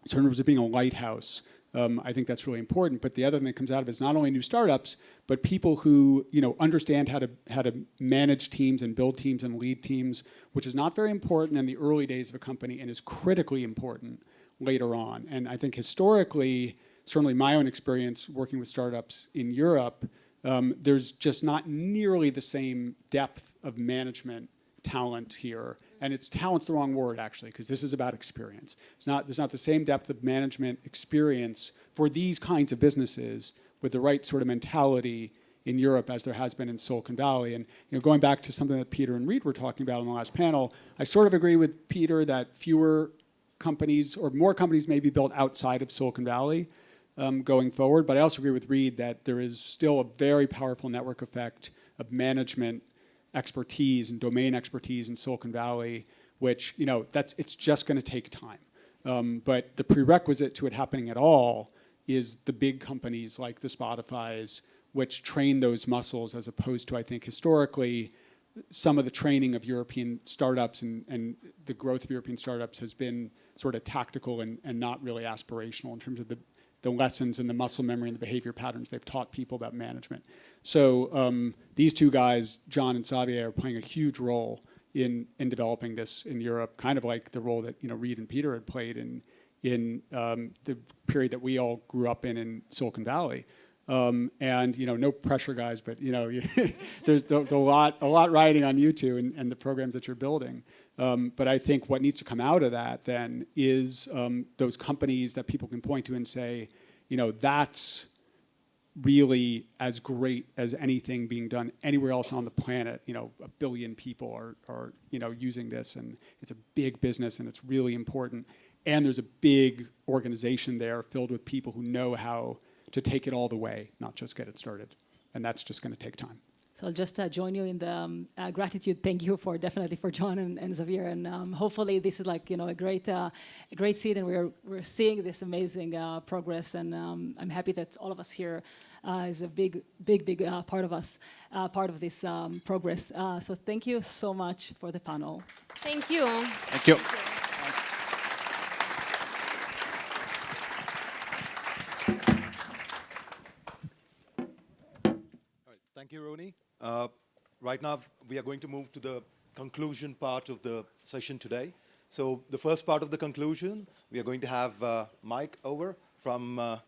terms of being a lighthouse, I think that's really important. But the other thing that comes out of it is not only new startups, but people who understand how to manage teams and build teams and lead teams, which is not very important in the early days of a company and is critically important later on. And I think historically, certainly my own experience working with startups in Europe, there's just not nearly the same depth of management talent here. And talent's the wrong word, actually, because this is about experience. There's not the same depth of management experience for these kinds of businesses with the right sort of mentality in Europe as there has been in Silicon Valley. And going back to something that Peter and Reed were talking about on the last panel, I sort of agree with Peter that fewer companies or more companies may be built outside of Silicon Valley going forward. But I also agree with Reed that there is still a very powerful network effect of management expertise and domain expertise in Silicon Valley, which, it's just going to take time. But the prerequisite to it happening at all is the big companies like the Spotifys, which train those muscles, as opposed to, I think, historically, some of the training of European startups and the growth of European startups has been sort of tactical and not really aspirational in terms of the lessons and the muscle memory and the behavior patterns they've taught people about management. So these two guys, John and Xavier, are playing a huge role in developing this in Europe, kind of like the role that Reed and Peter had played in the period that we all grew up in Silicon Valley. And no pressure, guys, but there's a lot riding on you two and the programs that you're building. But I think what needs to come out of that then is those companies that people can point to and say, that's really as great as anything being done anywhere else on the planet. 1 billion people are using this, and it's a big business, and it's really important. And there's a big organization there filled with people who know how to take it all the way, not just get it started. And that's just going to take time. So I'll just join you in the gratitude. Thank you definitely for John and Xavier, and hopefully this is like a great seed, and we're seeing this amazing progress, and I'm happy that all of us here is a big part of us, part of this progress. So thank you so much for the panel. Thank you. Thank you. Thank you, Roni. Right now, we are going to move to the conclusion part of the session today. So the first part of the conclusion, we are going to have Mike over from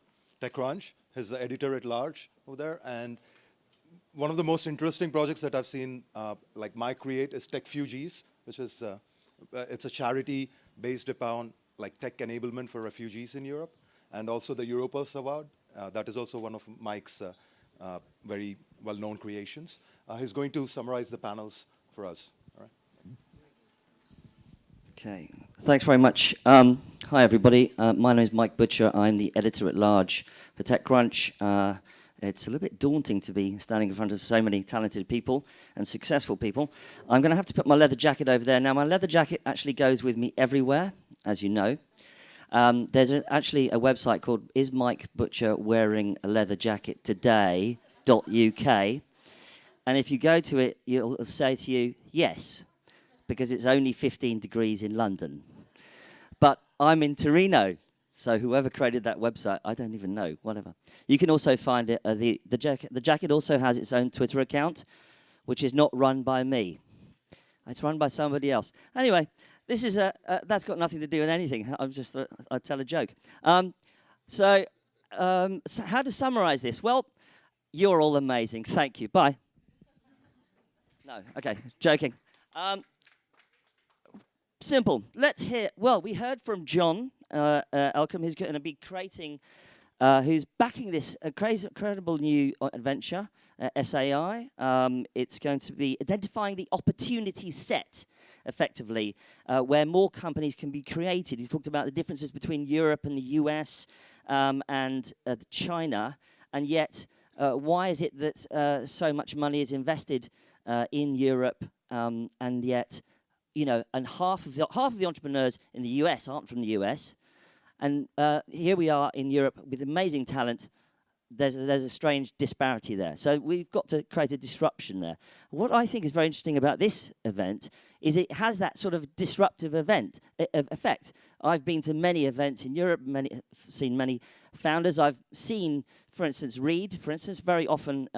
TechCrunch. He's the editor at large over there. And one of the most interesting projects that I've seen, like Mike create, is TechFugees, which is it's a charity based upon like tech enablement for refugees in Europe, and also the Europulse Award. That is also one of Mike's very well-known creations. He's going to summarize the panels for us. All right. Okay, thanks very much. Hi, everybody. My name is Mike Butcher. I'm the editor-at-large for TechCrunch. It's a little bit daunting to be standing in front of so many talented people and successful people. I'm going to have to put my leather jacket over there. Now, my leather jacket actually goes with me everywhere, as you know. There's actually a website called Is Mike Butcher Wearing a Leather Jacket Today.uk, and if you go to it, it'll say to you, yes, because it's only 15 degrees in London. But I'm in Torino, so whoever created that website, I don't even know, whatever. You can also find it, the jacket also has its own Twitter account, which is not run by me. It's run by somebody else. Anyway, this is that's got nothing to do with anything. I tell a joke. So how to summarize this? Well, you're all amazing. Thank you. Bye. No, okay, joking. Simple. Let's hear. Well, we heard from John Elcombe, who's going to be creating, who's backing this incredible new adventure, SAI. It's going to be identifying the opportunity set, effectively, where more companies can be created. He talked about the differences between Europe and the US and China, and yet why is it that so much money is invested in Europe, and yet, you know, and half of the entrepreneurs in the US aren't from the US, and here we are in Europe with amazing talent. There's a strange disparity there. So we've got to create a disruption there. What I think is very interesting about this event is it has that sort of disruptive effect. I've been to many events in Europe, seen many founders. I've seen, for instance, Reed, for instance, very often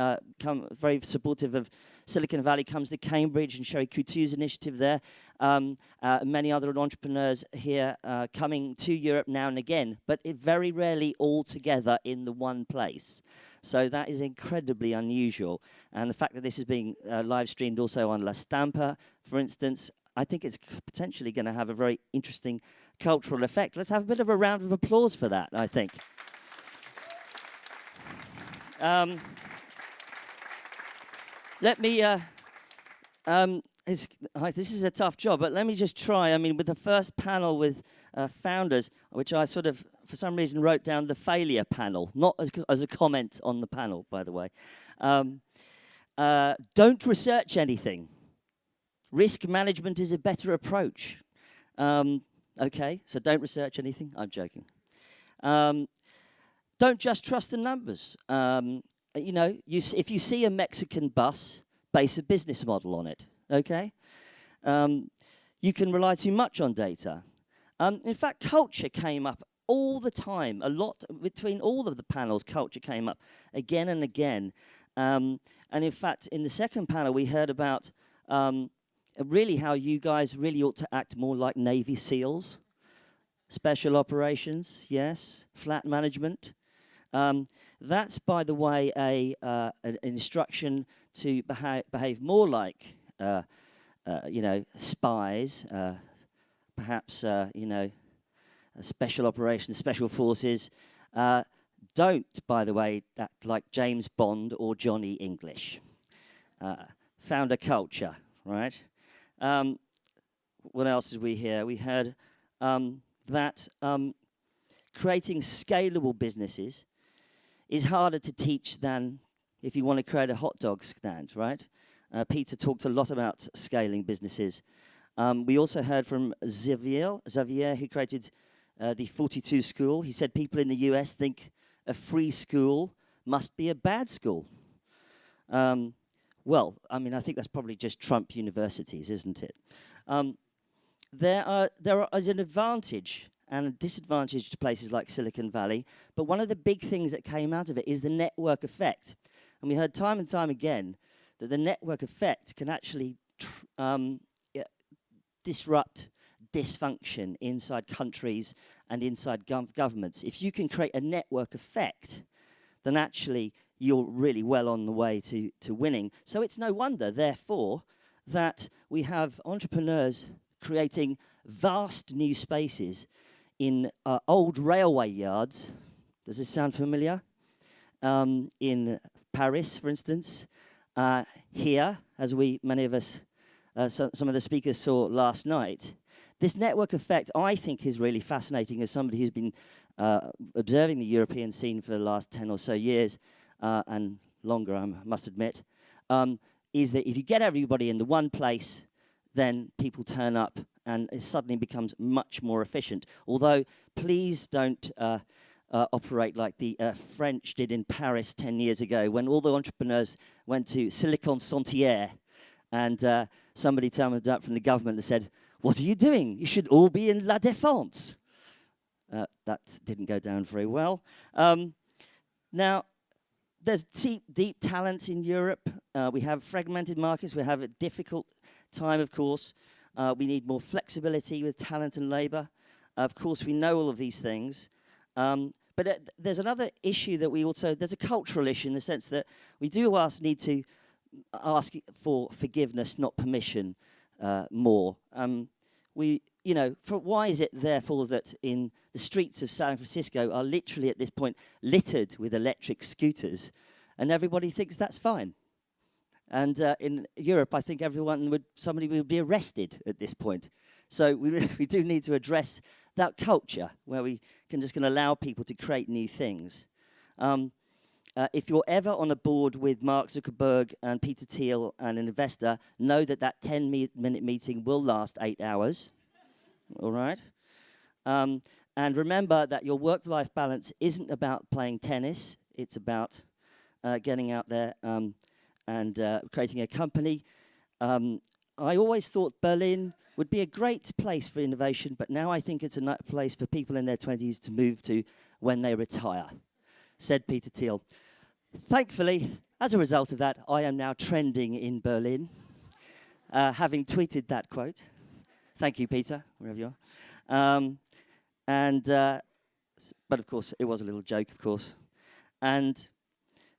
very supportive of Silicon Valley, comes to Cambridge, and Sherry Coutue's initiative there. Many other entrepreneurs here coming to Europe now and again, but very rarely all together in the one place. So that is incredibly unusual. And the fact that this is being live streamed also on La Stampa, for instance, I think it's potentially going to have a very interesting cultural effect. Let's have a bit of a round of applause for that, I think. Let me, this is a tough job, but let me just try. I mean, with the first panel with founders, which I sort of, for some reason, wrote down the failure panel, not as a comment on the panel, by the way. Don't research anything. Risk management is a better approach. Okay, so don't research anything. I'm joking. Don't just trust the numbers. You know, if you see a Mexican bus, base a business model on it, okay? You can rely too much on data. In fact, culture came up all the time, a lot between all of the panels. Culture came up again and again. And in fact, in the second panel, we heard about really how you guys really ought to act more like Navy SEALs. Special operations, yes. Flat management. That's, by the way, an instruction to behave more like, you know, spies, perhaps, you know, special operations, special forces. Don't, by the way, act like James Bond or Johnny English. Founder culture, right? What else did we hear? We heard that creating scalable businesses is harder to teach than if you want to create a hot dog stand, right? Peter talked a lot about scaling businesses. We also heard from Xavier, who created the 42 School. He said people in the US think a free school must be a bad school. Well, I mean, I think that's probably just Trump universities, isn't it? There is an advantage and a disadvantage to places like Silicon Valley, but one of the big things that came out of it is the network effect. And we heard time and time again that the network effect can actually disrupt dysfunction inside countries and inside governments. If you can create a network effect, then actually you're really well on the way to winning. So it's no wonder, therefore, that we have entrepreneurs creating vast new spaces in old railway yards. Does this sound familiar? In Paris, for instance. Here, as many of us, some of the speakers saw last night. This network effect, I think, is really fascinating as somebody who's been observing the European scene for the last 10 or so years, and longer, I must admit, is that if you get everybody in the one place, then people turn up and it suddenly becomes much more efficient. Although, please don't operate like the French did in Paris 10 years ago when all the entrepreneurs went to Silicon Sentier and somebody turned up from the government and said, "What are you doing? You should all be in La Défense." That didn't go down very well. Now, there's deep talent in Europe. We have fragmented markets. We have a difficult time, of course. We need more flexibility with talent and labor. Of course, we know all of these things. But there's another issue that there's a cultural issue in the sense that we do need to ask for forgiveness, not permission, more. Why is it therefore that in the streets of San Francisco are literally at this point littered with electric scooters, and everybody thinks that's fine? And in Europe, I think somebody would be arrested at this point. So we do need to address that culture where we can just going to allow people to create new things. If you're ever on a board with Mark Zuckerberg and Peter Thiel and an investor, know that 10-minute meeting will last 8 hours. All right? And remember that your work-life balance isn't about playing tennis. It's about getting out there and creating a company. I always thought Berlin would be a great place for innovation, but now I think it's a place for people in their 20s to move to when they retire, said Peter Thiel. Thankfully, as a result of that, I am now trending in Berlin, having tweeted that quote. Thank you, Peter, wherever you are. But of course, it was a little joke, of course.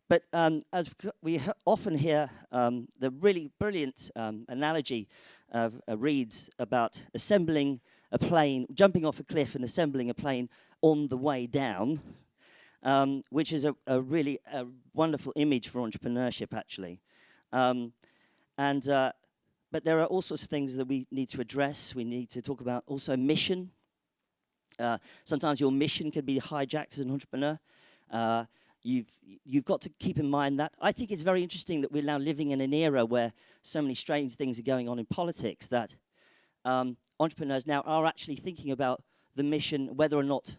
But as we often hear, the really brilliant analogy of reads about assembling a plane, jumping off a cliff and assembling a plane on the way down, which is a really wonderful image for entrepreneurship, actually. But there are all sorts of things that we need to address. We need to talk about also mission. Sometimes your mission can be hijacked as an entrepreneur. You've got to keep in mind that. I think it's very interesting that we're now living in an era where so many strange things are going on in politics that entrepreneurs now are actually thinking about the mission, whether or not,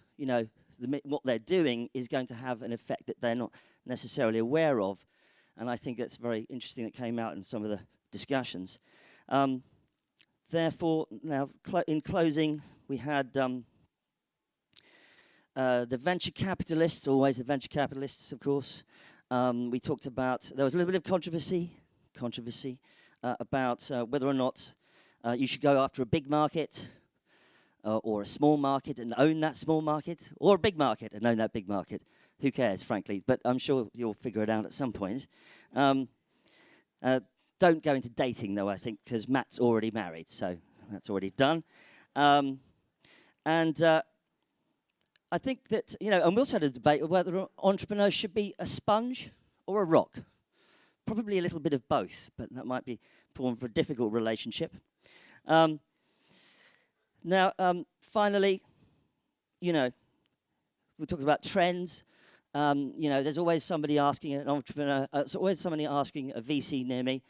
what they're doing is going to have an effect that they're not necessarily aware of. And I think that's very interesting that came out in some of the discussions. Therefore, now in closing, we had the venture capitalists, always the venture capitalists, of course. We talked about, there was a little bit of controversy about whether or not you should go after a big market or a small market and own that small market, or a big market and own that big market. Who cares, frankly? But I'm sure you'll figure it out at some point. Don't go into dating, though, I think, because Matt's already married, so that's already done. I think that, and we also had a debate whether entrepreneurs should be a sponge or a rock. Probably a little bit of both, but that might be form for a difficult relationship. Finally, we talked about trends. There's always somebody asking an entrepreneur, there's always somebody asking a VC near me,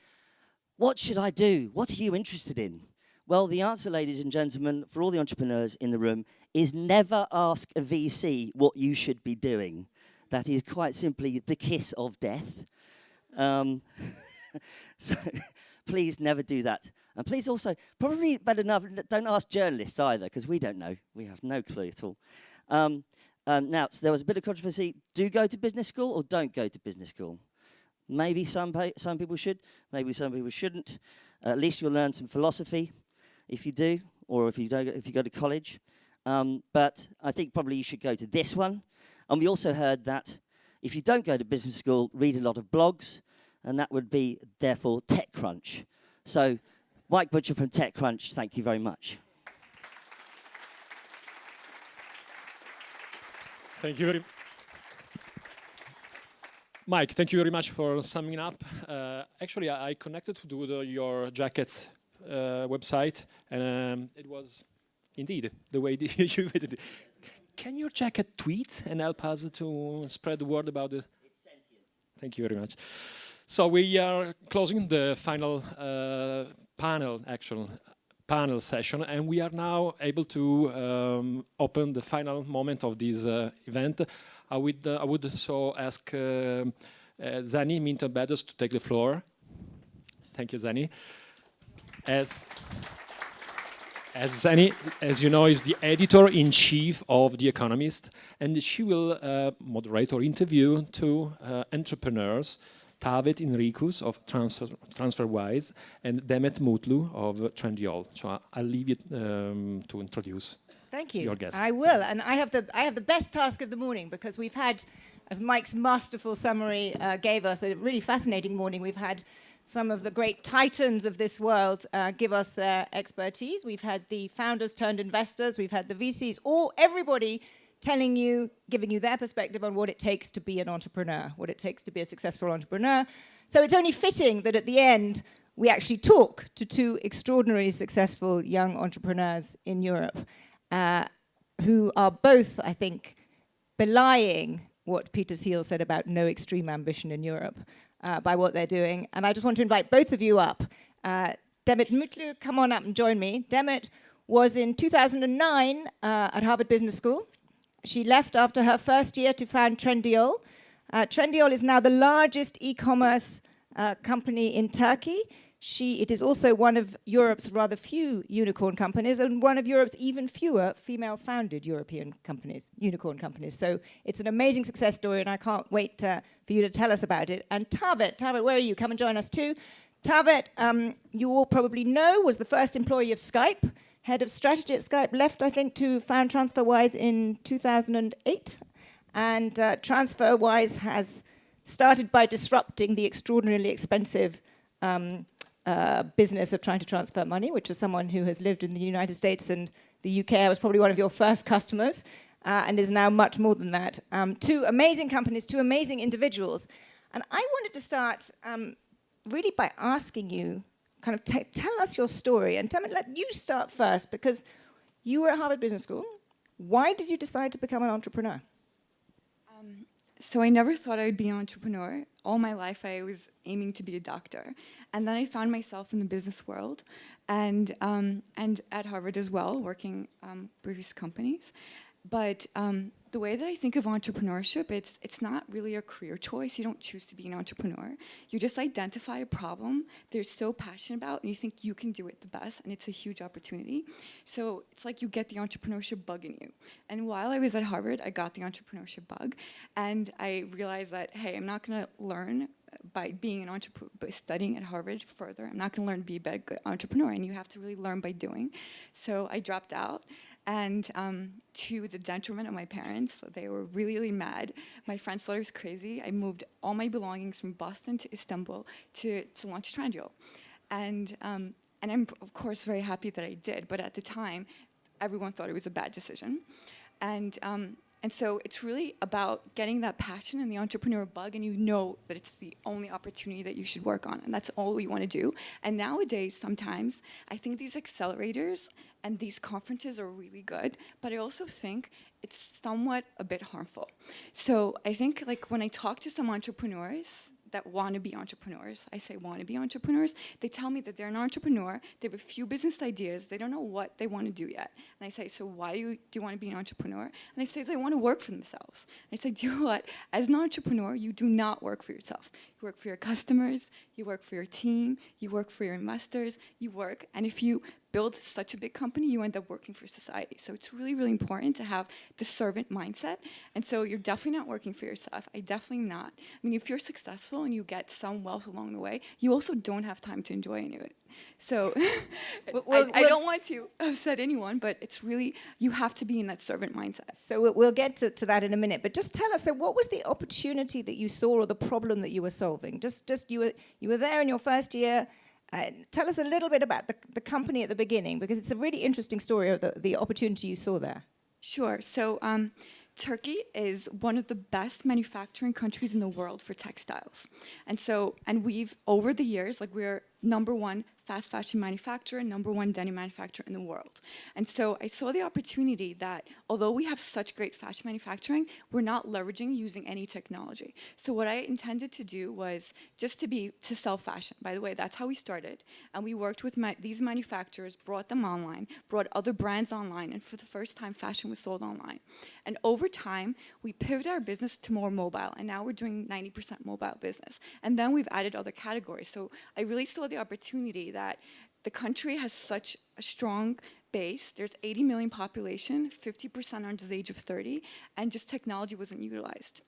what should I do? What are you interested in? Well, the answer, ladies and gentlemen, for all the entrepreneurs in the room, is never ask a VC what you should be doing. That is quite simply the kiss of death. So please never do that. And please also, probably better enough, don't ask journalists either, because we don't know. We have no clue at all. Now, so there was a bit of controversy. Do go to business school or don't go to business school? Maybe some people should, maybe some people shouldn't. At least you'll learn some philosophy if you do, or if you go to college. But I think probably you should go to this one. And we also heard that if you don't go to business school, read a lot of blogs, and that would be, therefore, TechCrunch. So, Mike Butcher from TechCrunch, thank you very much. Thank you very much. Mike, thank you very much for summing up. Actually, I connected to your jacket's website, and it was indeed the way you did it. Can your jacket tweet and help us to spread the word about it? It's sentient. Thank you very much. So we are closing the final panel session, and we are now able to open the final moment of this event. I would so ask Zani Minton-Beddos to take the floor. Thank you, Zani. As Zani, as you know, is the editor-in-chief of The Economist, and she will moderate or interview two entrepreneurs, Tavet Enricus of TransferWise and Demet Mutlu of Trendyol. So I'll leave you to introduce Thank you. your guest. I will, and I have the best task of the morning, because we've had, as Mike's masterful summary gave us, a really fascinating morning. We've had some of the great titans of this world give us their expertise. We've had the founders turned investors. We've had the VCs, everybody telling you, giving you their perspective on what it takes to be an entrepreneur, what it takes to be a successful entrepreneur. So it's only fitting that at the end, we actually talk to two extraordinarily successful young entrepreneurs in Europe who are both, I think, belying what Peter Thiel said about no extreme ambition in Europe by what they're doing. And I just want to invite both of you up. Demet Mutlu, come on up and join me. Demet was in 2009 at Harvard Business School. She left after her first year to found Trendyol. Trendyol is now the largest e-commerce company in Turkey. It is also one of Europe's rather few unicorn companies and one of Europe's even fewer female-founded unicorn companies. So it's an amazing success story, and I can't wait for you to tell us about it. And Tavet, where are you? Come and join us too. Tavet, you all probably know, was the first employee of Skype, head of strategy at Skype, left, I think, to found TransferWise in 2008. And TransferWise has started by disrupting the extraordinarily expensive business of trying to transfer money, which is someone who has lived in the United States and the UK. I was probably one of your first customers and is now much more than that. Two amazing companies, two amazing individuals. And I wanted to start really by asking you, kind of tell us your story, and let you start first, because you were at Harvard Business School. Why did you decide to become an entrepreneur? So I never thought I would be an entrepreneur. All my life I was aiming to be a doctor. And then I found myself in the business world and at Harvard as well, working various companies. But the way that I think of entrepreneurship, it's not really a career choice. You don't choose to be an entrepreneur. You just identify a problem that you're so passionate about and you think you can do it the best, and it's a huge opportunity. So it's like you get the entrepreneurship bug in you. And while I was at Harvard, I got the entrepreneurship bug, and I realized that, hey, I'm not gonna learn by being an entrepreneur, by studying at Harvard further. I'm not gonna learn to be a good entrepreneur, and you have to really learn by doing. So I dropped out. And to the detriment of my parents, they were really, really mad. My friends thought I was crazy. I moved all my belongings from Boston to Istanbul to launch Trendyol. And I'm, of course, very happy that I did. But at the time, everyone thought it was a bad decision. And so it's really about getting that passion and the entrepreneur bug, and you know that it's the only opportunity that you should work on, and that's all you want to do. And nowadays, sometimes, I think these accelerators and these conferences are really good, but I also think it's somewhat a bit harmful. So I think, like, when I talk to some entrepreneurs that want to be entrepreneurs, I say want to be entrepreneurs, they tell me that they're an entrepreneur, they have a few business ideas, they don't know what they want to do yet. And I say, so why do you want to be an entrepreneur? And they say they want to work for themselves. And I say, do you know what? As an entrepreneur, you do not work for yourself. You work for your customers, you work for your team, you work for your investors, you work, and if you build such a big company, you end up working for society. So it's really, really important to have the servant mindset. And so you're definitely not working for yourself. I definitely not. I mean, if you're successful and you get some wealth along the way, you also don't have time to enjoy any of it. So I don't want to upset anyone, but it's really, you have to be in that servant mindset. So we'll get to that in a minute, but just tell us, so what was the opportunity that you saw or the problem that you were solving? Just you were there in your first year. Tell us a little bit about the company at the beginning, because it's a really interesting story of the opportunity you saw there. Sure. So Turkey is one of the best manufacturing countries in the world for textiles. And we've, over the years, like we're #1 fast fashion manufacturer, #1 denim manufacturer in the world. And so I saw the opportunity that although we have such great fashion manufacturing, we're not leveraging using any technology. So what I intended to do was just to sell fashion. By the way, that's how we started. And we worked with these manufacturers, brought them online, brought other brands online, and for the first time, fashion was sold online. And over time, we pivoted our business to more mobile, and now we're doing 90% mobile business. And then we've added other categories. So I really saw the opportunity that the country has such a strong base. There's 80 million population, 50% under the age of 30, and just technology wasn't utilized.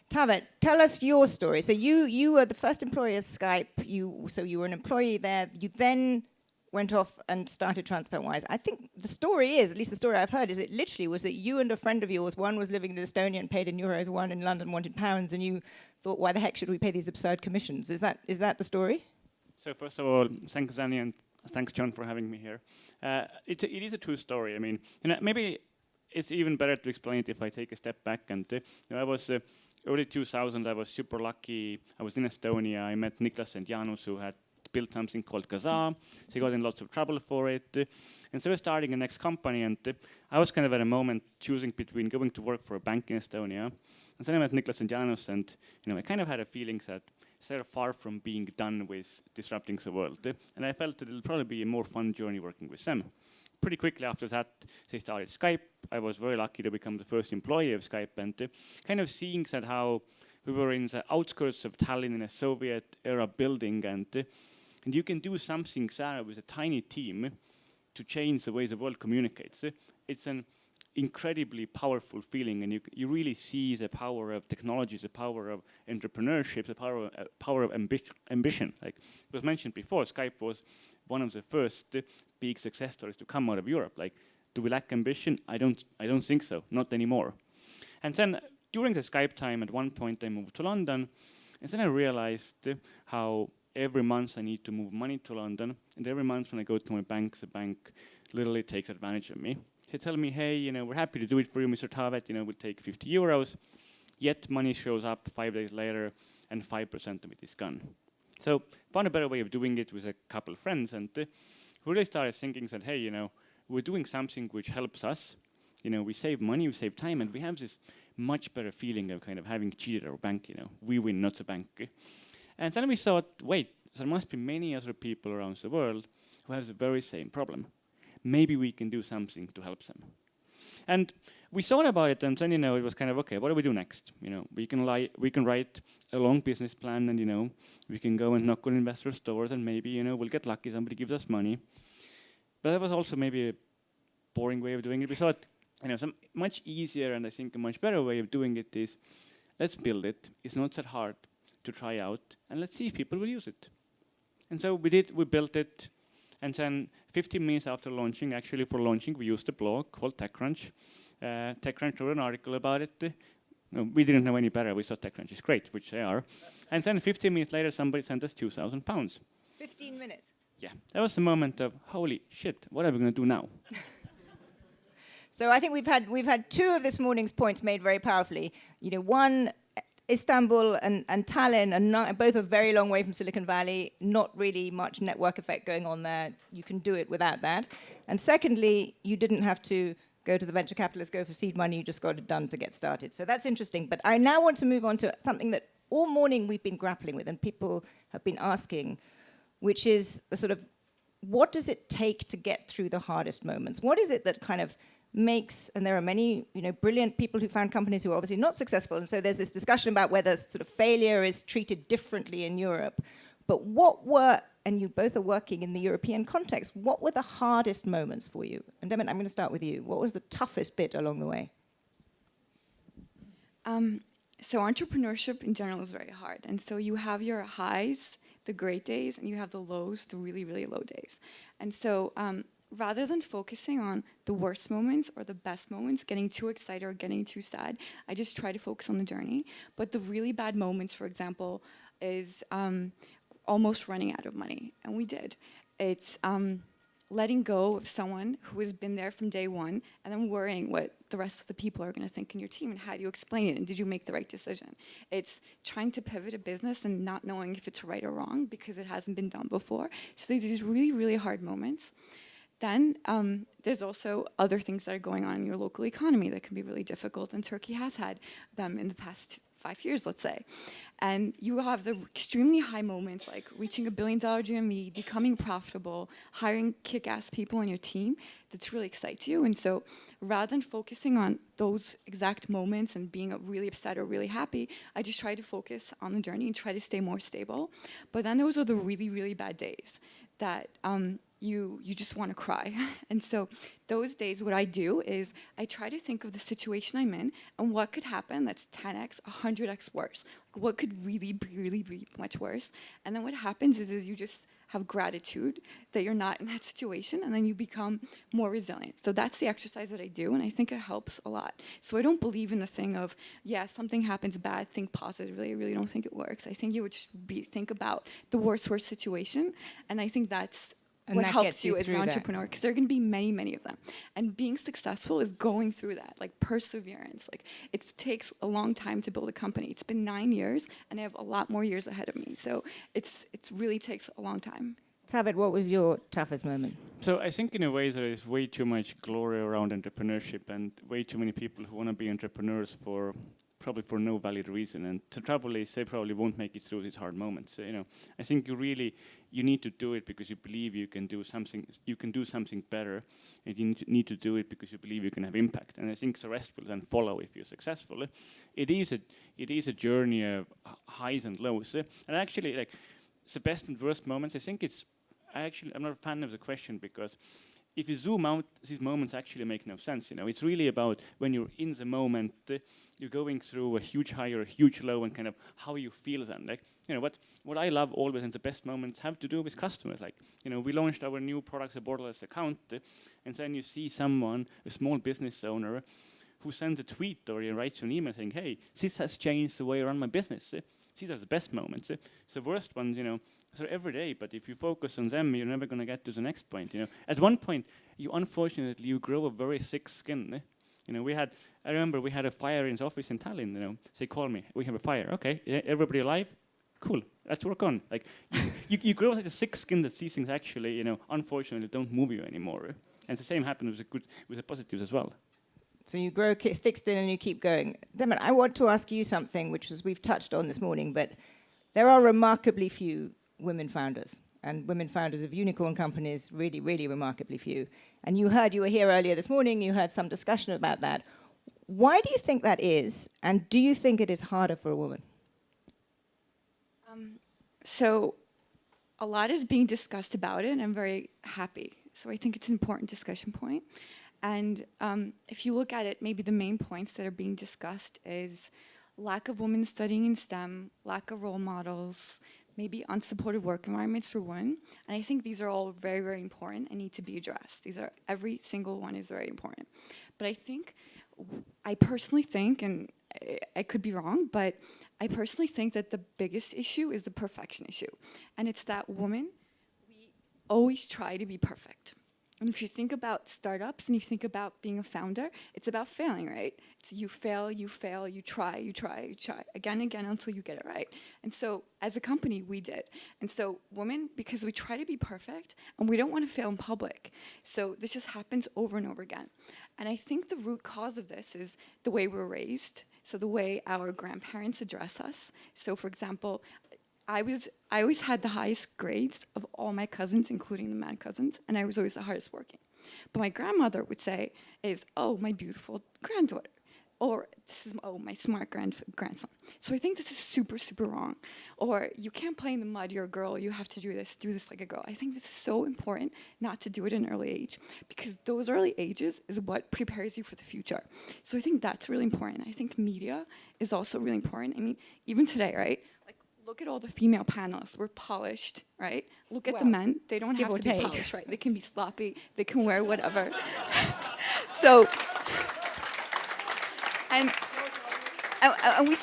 Tavet, tell us your story. So you were the first employee of Skype. So you were an employee there. You then went off and started TransferWise. I think the story is, at least the story I've heard, is it literally was that you and a friend of yours, one was living in Estonia and paid in euros, one in London wanted pounds, and you thought, why the heck should we pay these absurd commissions? Is that the story? So first of all, thanks Zanni and thanks John for having me here. It is a true story. I mean, maybe it's even better to explain it if I take a step back. And I was early 2000. I was super lucky. I was in Estonia. I met Niklas and Janus, who had built something called Gaza. So he got in lots of trouble for it. And so we're starting a next company. And I was kind of at a moment choosing between going to work for a bank in Estonia. And then I met Niklas and Janus, and I kind of had a feeling that they're far from being done with disrupting the world. And I felt that it'll probably be a more fun journey working with them. Pretty quickly after that, they started Skype. I was very lucky to become the first employee of Skype, and kind of seeing that how we were in the outskirts of Tallinn in a Soviet-era building, and you can do something there with a tiny team to change the way the world communicates. It's an incredibly powerful feeling, and you really see the power of technology, the power of entrepreneurship, the power of ambition. Like it was mentioned before, Skype was one of the first big success stories to come out of Europe. Like, do we lack ambition? I don't think so, not anymore. And then during the Skype time, at one point I moved to London, and then I realized how every month I need to move money to London, and every month when I go to my bank, the bank literally takes advantage of me. They tell me, hey, we're happy to do it for you, Mr. Tavet, we'll take 50 euros. Yet money shows up 5 days later, and 5% of it is gone. So found a better way of doing it with a couple of friends, and we really started thinking that, hey, we're doing something which helps us. We save money, we save time, and we have this much better feeling of kind of having cheated our bank. We win, not the bank. And then we thought, wait, there must be many other people around the world who have the very same problem. Maybe we can do something to help them. And we thought about it, and then it was kind of, okay, what do we do next? We can write a long business plan, and we can go and knock on investor doors, and maybe we'll get lucky, somebody gives us money. But that was also maybe a boring way of doing it. We thought, some much easier, and I think a much better way of doing it is, let's build it. It's not that hard to try out, and let's see if people will use it. And so we built it. And then 15 minutes after launching, we used a blog called TechCrunch. TechCrunch wrote an article about it. We didn't know any better. We thought TechCrunch is great, which they are. And then 15 minutes later, somebody sent us £2,000. 15 minutes? Yeah. That was the moment of, holy shit, what are we going to do now? So I think we've had two of this morning's points made very powerfully. One, Istanbul and Tallinn are both a very long way from Silicon Valley, not really much network effect going on there. You can do it without that. And secondly, you didn't have to go to the venture capitalists, go for seed money, you just got it done to get started. So that's interesting. But I now want to move on to something that all morning we've been grappling with and people have been asking, which is the sort of, what does it take to get through the hardest moments? What is it that kind of makes, and there are many brilliant people who found companies who are obviously not successful, and so there's this discussion about whether sort of failure is treated differently in Europe. But what were, and you both are working in the European context, what were the hardest moments for you? And Demet, I'm going to start with you. What was the toughest bit along the way? So entrepreneurship in general is very hard. And so you have your highs, the great days, and you have the lows, the really, really low days. And so rather than focusing on the worst moments or the best moments, getting too excited or getting too sad, I just try to focus on the journey. But the really bad moments, for example, is almost running out of money. And we did. It's letting go of someone who has been there from day one and then worrying what the rest of the people are going to think in your team and how do you explain it and did you make the right decision. It's trying to pivot a business and not knowing if it's right or wrong because it hasn't been done before. So there's these really, really hard moments. Then there's also other things that are going on in your local economy that can be really difficult, and Turkey has had them in the past 5 years, let's say. And you will have the extremely high moments like reaching $1 billion GME, becoming profitable, hiring kick-ass people on your team that really excites you. And so rather than focusing on those exact moments and being really upset or really happy, I just try to focus on the journey and try to stay more stable. But then those are the really, really bad days that you just want to cry. And so those days, what I do is I try to think of the situation I'm in and what could happen that's 10x, 100x worse. Like what could really be much worse. And then what happens is you just have gratitude that you're not in that situation, and then you become more resilient. So that's the exercise that I do, and I think it helps a lot. So I don't believe in the thing of, yeah, something happens bad, think positively. I really don't think it works. I think you would just think about the worst situation, and I think that's what helps you as an entrepreneur, because there are going to be many, many of them. And being successful is going through that, like perseverance. Like it takes a long time to build a company. It's been 9 years, and I have a lot more years ahead of me. So it really takes a long time. Tabit, what was your toughest moment? So I think in a way there is way too much glory around entrepreneurship and way too many people who want to be entrepreneurs probably for no valid reason. And the trouble is they probably won't make it through these hard moments. So, I think you need to do it because you believe you can do something better, and you need to do it because you believe you can have impact. And I think the rest will then follow if you're successful. It is a journey of highs and lows. And actually, like the best and worst moments, I think I'm not a fan of the question, because if you zoom out, these moments actually make no sense. It's really about when you're in the moment, you're going through a huge high or a huge low, and kind of how you feel then. Like, what I love always, and the best moments have to do with customers. Like, we launched our new products, a borderless account, and then you see someone, a small business owner, who sends a tweet or writes you an email saying, "Hey, this has changed the way I run my business." These are the best moments. The worst ones, they're every day, but if you focus on them, you're never going to get to the next point. At one point, you grow a very thick skin. I remember we had a fire in the office in Tallinn. They called me, "We have a fire." Okay, everybody alive? Cool, let's work on. Like you grow like a thick skin that these things actually, unfortunately, don't move you anymore. And the same happens with the positives as well. So you grow thick skin and you keep going. Demet, I want to ask you something which we've touched on this morning, but there are remarkably few women founders, and women founders of unicorn companies, really, really remarkably few. And you were here earlier this morning, you had some discussion about that. Why do you think that is, and do you think it is harder for a woman? So a lot is being discussed about it, and I'm very happy. So I think it's an important discussion point. And if you look at it, maybe the main points that are being discussed is lack of women studying in STEM, lack of role models, maybe unsupported work environments for women. And I think these are all very, very important and need to be addressed. Every single one is very important. But I personally think, and I could be wrong, but I personally think that the biggest issue is the perfection issue. And it's that women, we always try to be perfect. And if you think about startups and you think about being a founder, it's about failing, right? It's you fail, you try, again and again until you get it right. And so as a company, we did. And so women, because we try to be perfect and we don't want to fail in public, so this just happens over and over again. And I think the root cause of this is the way we're raised, so the way our grandparents address us. So for example, I always had the highest grades of all my cousins, including the mad cousins, and I was always the hardest working. But my grandmother would say, "Oh, my beautiful granddaughter," or "This is, oh, my smart grandson." So I think this is super, super wrong. Or "You can't play in the mud, you're a girl, you have to do this like a girl." I think this is so important not to do it in an early age, because those early ages is what prepares you for the future. So I think that's really important. I think media is also really important. I mean, even today, right? Look at all the female panelists. We're polished, right? Look at the men. They don't have to be polished, right? They can be sloppy. They can wear whatever. So, and we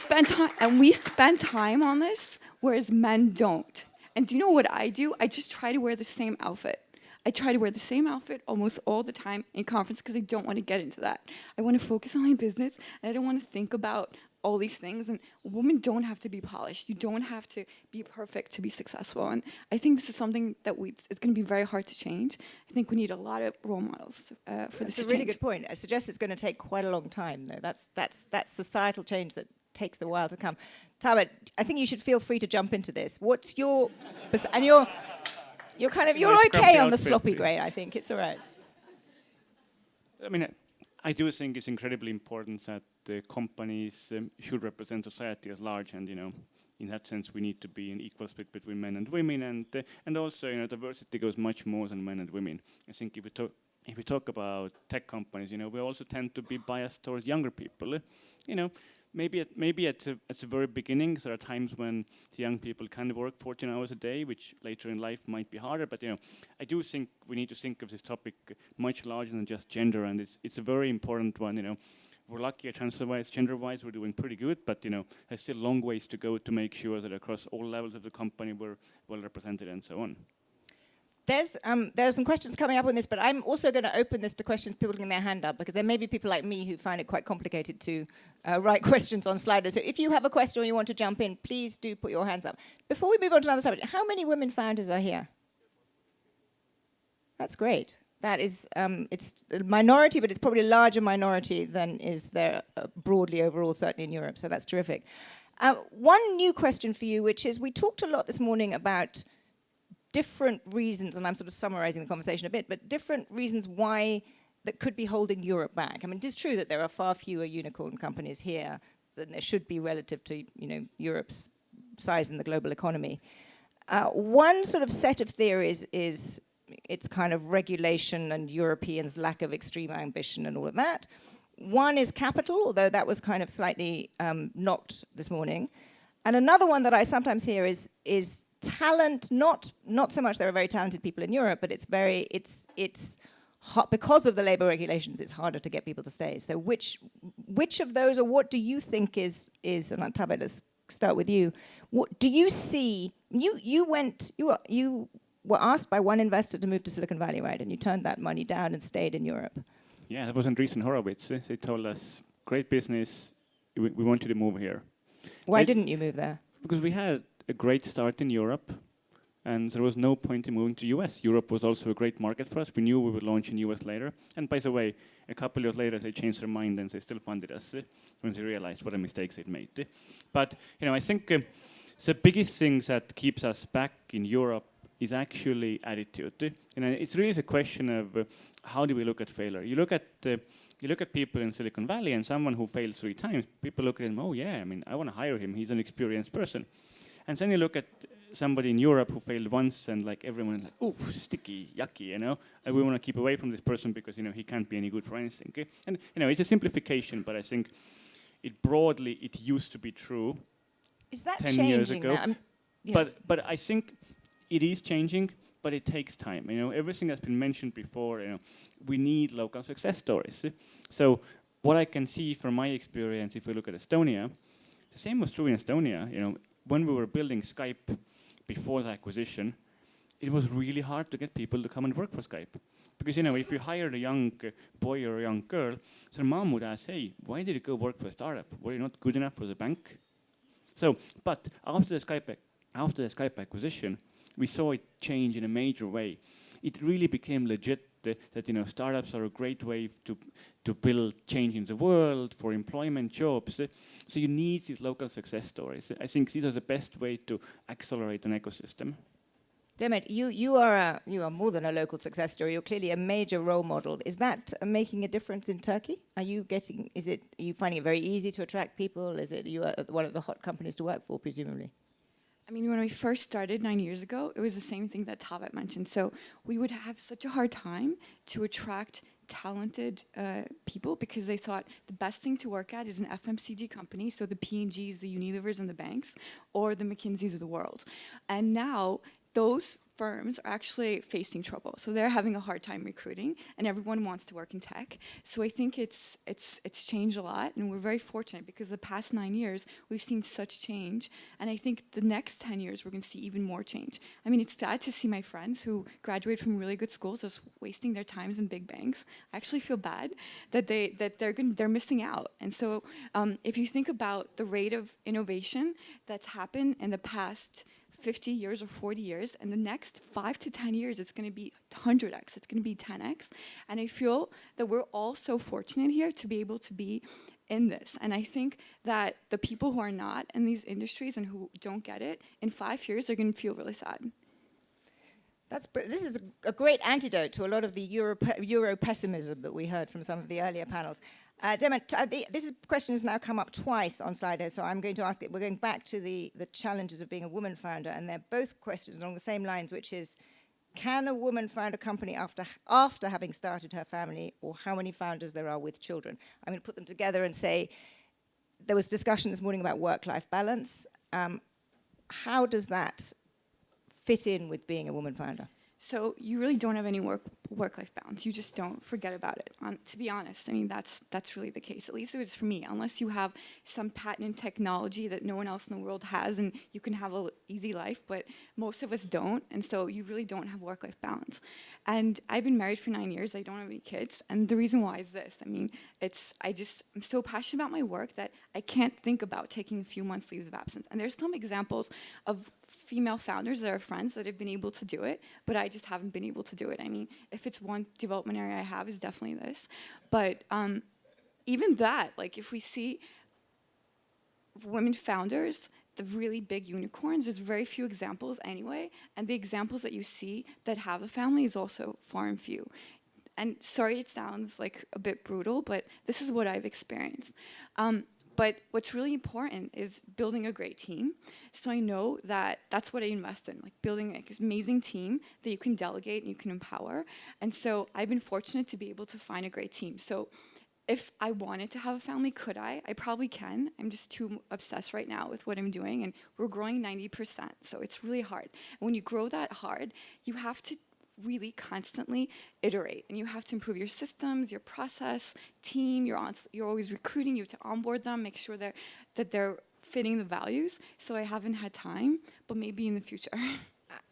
spend time on this, whereas men don't. And do you know what I do? I just try to wear the same outfit. I try to wear the same outfit almost all the time in conference because I don't want to get into that. I want to focus on my business, and I don't want to think about all these things. And women don't have to be polished. You don't have to be perfect to be successful. And I think this is something that it's going to be very hard to change. I think we need a lot of role models for this to change. That's a really good point. I suggest it's going to take quite a long time, though. That's societal change that takes a while to come. Tabet, I think you should feel free to jump into this. What's your and you're okay on the sloppy grey. I think it's all right. I mean, I do think it's incredibly important that the companies should represent society at large, and in that sense, we need to be an equal split between men and women, and also diversity goes much more than men and women. I think if we talk about tech companies, we also tend to be biased towards younger people. Maybe at the very beginning, there are times when the young people can work 14 hours a day, which later in life might be harder. But I do think we need to think of this topic much larger than just gender, and it's a very important one. We're lucky at TransferWise, gender-wise, we're doing pretty good, but there's still long ways to go to make sure that across all levels of the company we're well represented and so on. There's some questions coming up on this, but I'm also going to open this to questions people putting their hand up, because there may be people like me who find it quite complicated to write questions on sliders. So if you have a question or you want to jump in, please do put your hands up. Before we move on to another subject, how many women founders are here? That's great. That is, it's a minority, but it's probably a larger minority than is there broadly overall, certainly in Europe. So that's terrific. One new question for you, which is, we talked a lot this morning about different reasons, and I'm sort of summarizing the conversation a bit, but different reasons why that could be holding Europe back. I mean, it is true that there are far fewer unicorn companies here than there should be relative to Europe's size in the global economy. One sort of set of theories is its kind of regulation and Europeans' lack of extreme ambition and all of that. One is capital, although that was kind of slightly knocked this morning. And another one that I sometimes hear is talent, not so much there are very talented people in Europe, but it's hot because of the labor regulations, it's harder to get people to stay. So which of those, or what do you think is and Tabet, let's start with you. What do you see? You were asked by one investor to move to Silicon Valley, right? And you turned that money down and stayed in Europe. Yeah, that was Andreessen Horowitz. They told us, great business, we want you to move here. Why didn't you move there? Because we had a great start in Europe, and there was no point in moving to US. Europe was also a great market for us. We knew we would launch in US later. And by the way, a couple of years later, they changed their mind and they still funded us when they realized what a mistakes they'd made. But I think the biggest thing that keeps us back in Europe is actually attitude. It's really the question of how do we look at failure. You look at people in Silicon Valley, and someone who failed 3 times, people look at him, oh yeah, I want to hire him, he's an experienced person. And then you look at somebody in Europe who failed once, and everyone is like, oh, sticky, yucky, and we want to keep away from this person because he can't be any good for anything. Okay? And it's a simplification, but I think it used to be true. Is that 10 years changing ago. now? Yeah. But I think it is changing, but it takes time. Everything that's been mentioned before, we need local success stories. So what I can see from my experience, if we look at Estonia, the same was true in Estonia. When we were building Skype before the acquisition, it was really hard to get people to come and work for Skype. Because, if you hired a young boy or a young girl, their mom would ask, hey, why did you go work for a startup? Were you not good enough for the bank? So, but after the Skype acquisition, we saw it change in a major way. It really became legit that startups are a great way to build change in the world, for employment, jobs. So you need these local success stories. I think these are the best way to accelerate an ecosystem. Demet, you are more than a local success story. You're clearly a major role model. Is that making a difference in Turkey? Are you finding it very easy to attract people? Is it you are one of the hot companies to work for, presumably? I mean, when we first started 9 years ago, it was the same thing that Tabet mentioned. So we would have such a hard time to attract talented people because they thought the best thing to work at is an FMCG company, so the P&Gs, the Unilevers and the banks, or the McKinseys of the world. And now those firms are actually facing trouble. So they're having a hard time recruiting, and everyone wants to work in tech. So I think it's changed a lot, and we're very fortunate because the past 9 years we've seen such change, and I think the next 10 years we're going to see even more change. I mean, it's sad to see my friends who graduate from really good schools just wasting their times in big banks. I actually feel bad that they're missing out. And so if you think about the rate of innovation that's happened in the past 50 years or 40 years, and the next 5 to 10 years, it's going to be 100x, it's going to be 10x. And I feel that we're all so fortunate here to be able to be in this. And I think that the people who are not in these industries and who don't get it, in 5 years, they're going to feel really sad. This is a great antidote to a lot of the Euro pessimism that we heard from some of the earlier panels. Demet, this question has now come up twice on Slido, so I'm going to ask it. We're going back to the challenges of being a woman founder, and they're both questions along the same lines, which is, can a woman found a company after having started her family, or how many founders there are with children? I'm going to put them together and say, there was discussion this morning about work-life balance. How does that fit in with being a woman founder? So you really don't have any work-life balance. You just don't. Forget about it. To be honest, I mean, that's really the case. At least it was for me. Unless you have some patented technology that no one else in the world has, and you can have an easy life, but most of us don't. And so you really don't have work-life balance. And I've been married for 9 years. I don't have any kids. And the reason why is this. I mean, I'm so passionate about my work that I can't think about taking a few months leave of absence. And there's some examples of female founders that are friends that have been able to do it, but I just haven't been able to do it. I mean, if it's one development area I have, is definitely this. But even that, like if we see women founders, the really big unicorns, there's very few examples anyway, and the examples that you see that have a family is also far and few. And sorry, it sounds like a bit brutal, but this is what I've experienced. But what's really important is building a great team. So I know that that's what I invest in, like building an amazing team that you can delegate and you can empower. And so I've been fortunate to be able to find a great team. So if I wanted to have a family, could I? I probably can. I'm just too obsessed right now with what I'm doing, and we're growing 90%, so it's really hard. And when you grow that hard, you have to really constantly iterate, and you have to improve your systems, your process, team. You're always recruiting. You have to onboard them, make sure that they're fitting the values. So I haven't had time, but maybe in the future.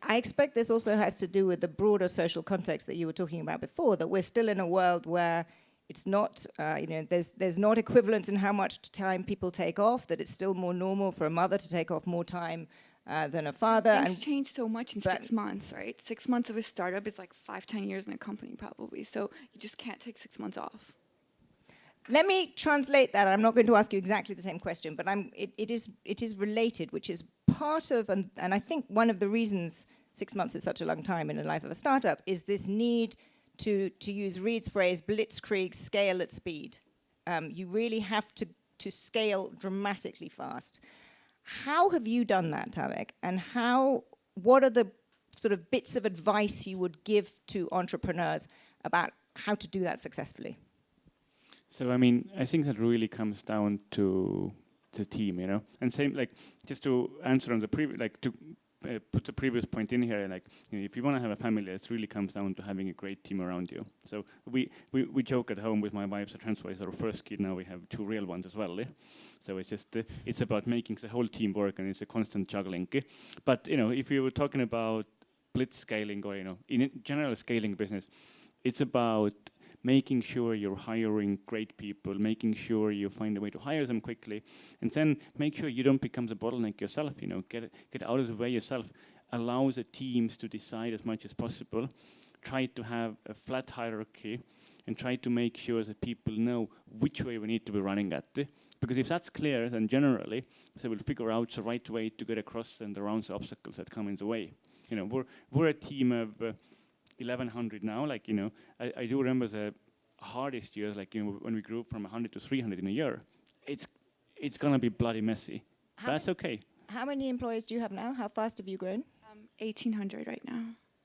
I expect this also has to do with the broader social context that you were talking about before, that we're still in a world where it's not, there's not equivalence in how much time people take off, that it's still more normal for a mother to take off more time than a father. Things change so much in 6 months, right? 6 months of a startup is like 5-10 years in a company probably. So you just can't take 6 months off. Let me translate that. I'm not going to ask you exactly the same question, but it is related, which is part of, and I think one of the reasons 6 months is such a long time in the life of a startup is this need to use Reid's phrase, blitzkrieg, scale at speed. You really have to scale dramatically fast. How have you done that, Tavek? And what are the sort of bits of advice you would give to entrepreneurs about how to do that successfully? So, I mean, I think that really comes down to the team, you know? And same, like, just to answer on the previous, like, to put the previous point in here, like, you know, if you want to have a family, it really comes down to having a great team around you. So we joke at home with my wife, so transfer is our first kid, now we have 2 real ones as well. So it's just, it's about making the whole team work, and it's a constant juggling. But, you know, if you were talking about blitz scaling, or, you know, in general scaling business, it's about making sure you're hiring great people, making sure you find a way to hire them quickly, and then make sure you don't become the bottleneck yourself, you know, get out of the way yourself, allow the teams to decide as much as possible, try to have a flat hierarchy, and try to make sure that people know which way we need to be running at. Because if that's clear, then generally they will figure out the right way to get across and around the obstacles that come in the way. You know, we're a team of 1,100 now. Like, you know, I do remember the hardest years, like, you know, when we grew from 100 to 300 in a year. It's gonna be bloody messy. That's okay. How many employees do you have now? How fast have you grown? 1,800 right now.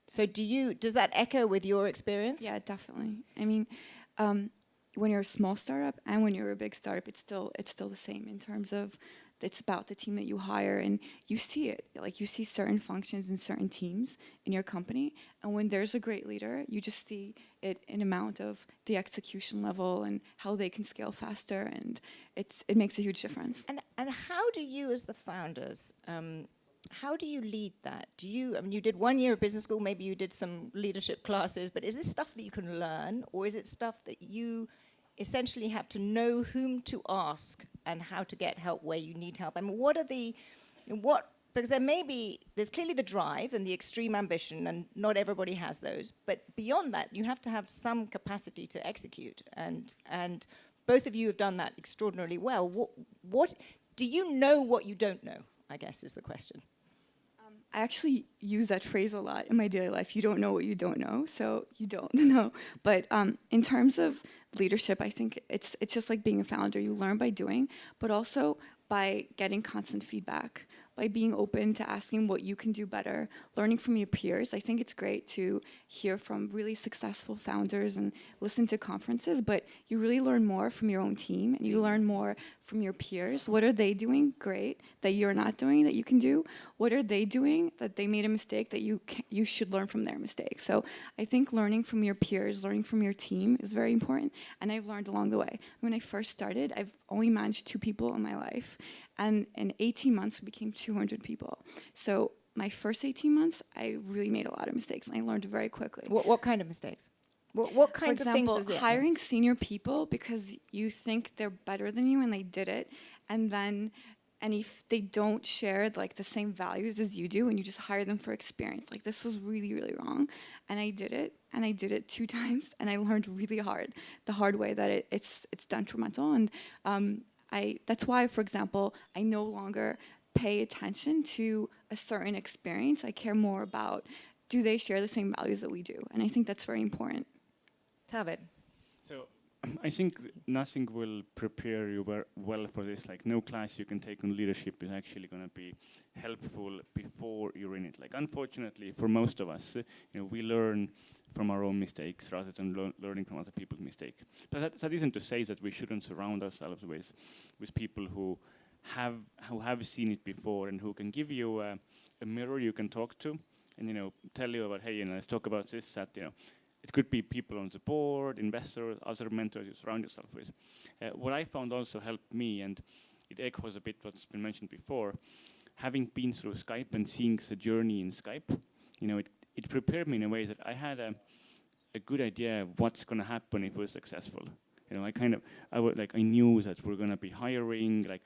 So does that echo with your experience? Yeah, definitely. I mean, when you're a small startup and when you're a big startup, it's still the same in terms of it's about the team that you hire, and you see it. Like, you see certain functions in certain teams in your company, and when there's a great leader, you just see it in amount of the execution level and how they can scale faster, and it makes a huge difference. And how do you, as the founders, how do you lead that? Do you, I mean, you did 1 year of business school, maybe you did some leadership classes, but is this stuff that you can learn, or is it stuff that you essentially have to know whom to ask and how to get help where you need help? I mean, because there's clearly the drive and the extreme ambition, and not everybody has those, but beyond that, you have to have some capacity to execute, and both of you have done that extraordinarily well. What do you know what you don't know, I guess, is the question. I actually use that phrase a lot in my daily life. You don't know what you don't know, so you don't know. But in terms of leadership, I think it's just like being a founder. You learn by doing, but also by getting constant feedback, by being open to asking what you can do better, learning from your peers. I think it's great to hear from really successful founders and listen to conferences, but you really learn more from your own team, and you learn more from your peers. What are they doing great that you're not doing that you can do? What are they doing that they made a mistake that you should learn from their mistakes? So I think learning from your peers, learning from your team is very important, and I've learned along the way. When I first started, I've only managed 2 people in my life, and in 18 months, we became 200 people. So my first 18 months, I really made a lot of mistakes, and I learned very quickly. What kind of mistakes? What kinds of things For is example, it? hiring senior people because you think they're better than you and they did it, and if they don't share like the same values as you do, and you just hire them for experience, like this was really, really wrong. And I did it 2 times, and I learned really the hard way that it's detrimental. And that's why, for example, I no longer pay attention to a certain experience. I care more about, do they share the same values that we do? And I think that's very important. Tavid. So I think nothing will prepare you well for this. Like, no class you can take on leadership is actually going to be helpful before you're in it. Like, unfortunately, for most of us, we learn from our own mistakes rather than learning from other people's mistakes. But that isn't to say that we shouldn't surround ourselves with people who have seen it before and who can give you a mirror you can talk to, and tell you about, hey, let's talk about this, that, it could be people on the board, investors, other mentors you surround yourself with. What I found also helped me, and it echoes a bit what's been mentioned before, having been through Skype and seeing the journey in Skype, it prepared me in a way that I had a good idea of what's going to happen if we're successful. I knew that we're going to be hiring, like,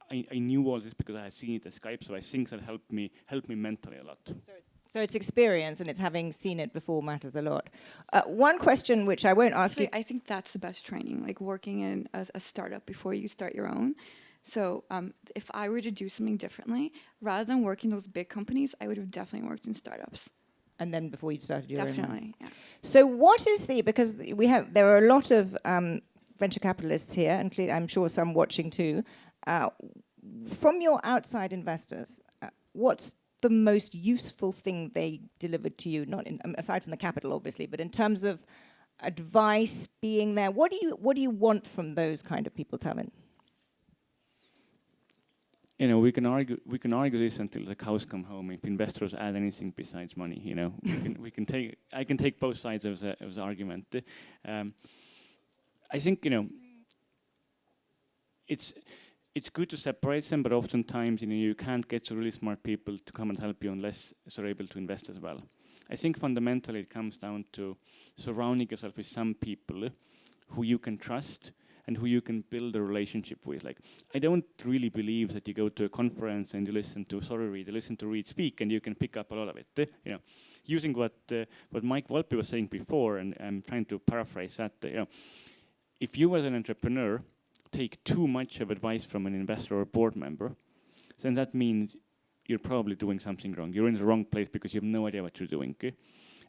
I knew all this because I had seen it at Skype, so I think that helped me mentally a lot. So it's experience, and it's having seen it before matters a lot. One question which I won't ask you. I think that's the best training, like working in a startup before you start your own. So if I were to do something differently, rather than working those big companies, I would have definitely worked in startups. And then before you started your own. Definitely, yeah. So what is because there are a lot of venture capitalists here, and I'm sure some watching too. From your outside investors, what's the most useful thing they delivered to you? Not aside from the capital, obviously, but in terms of advice, being there. What do you want from those kind of people, Tavid? We can argue this until the cows come home. If investors add anything besides money, I can take both sides of the argument. I think it's good to separate them, but oftentimes you can't get to really smart people to come and help you unless they're able to invest as well. I think fundamentally it comes down to surrounding yourself with some people who you can trust and who you can build a relationship with. Like, I don't really believe that you go to a conference and you listen to Reed speak, and you can pick up a lot of it. Using what Mike Volpe was saying before, and I'm trying to paraphrase that. If you as an entrepreneur take too much of advice from an investor or board member, then that means you're probably doing something wrong. You're in the wrong place because you have no idea what you're doing. Okay?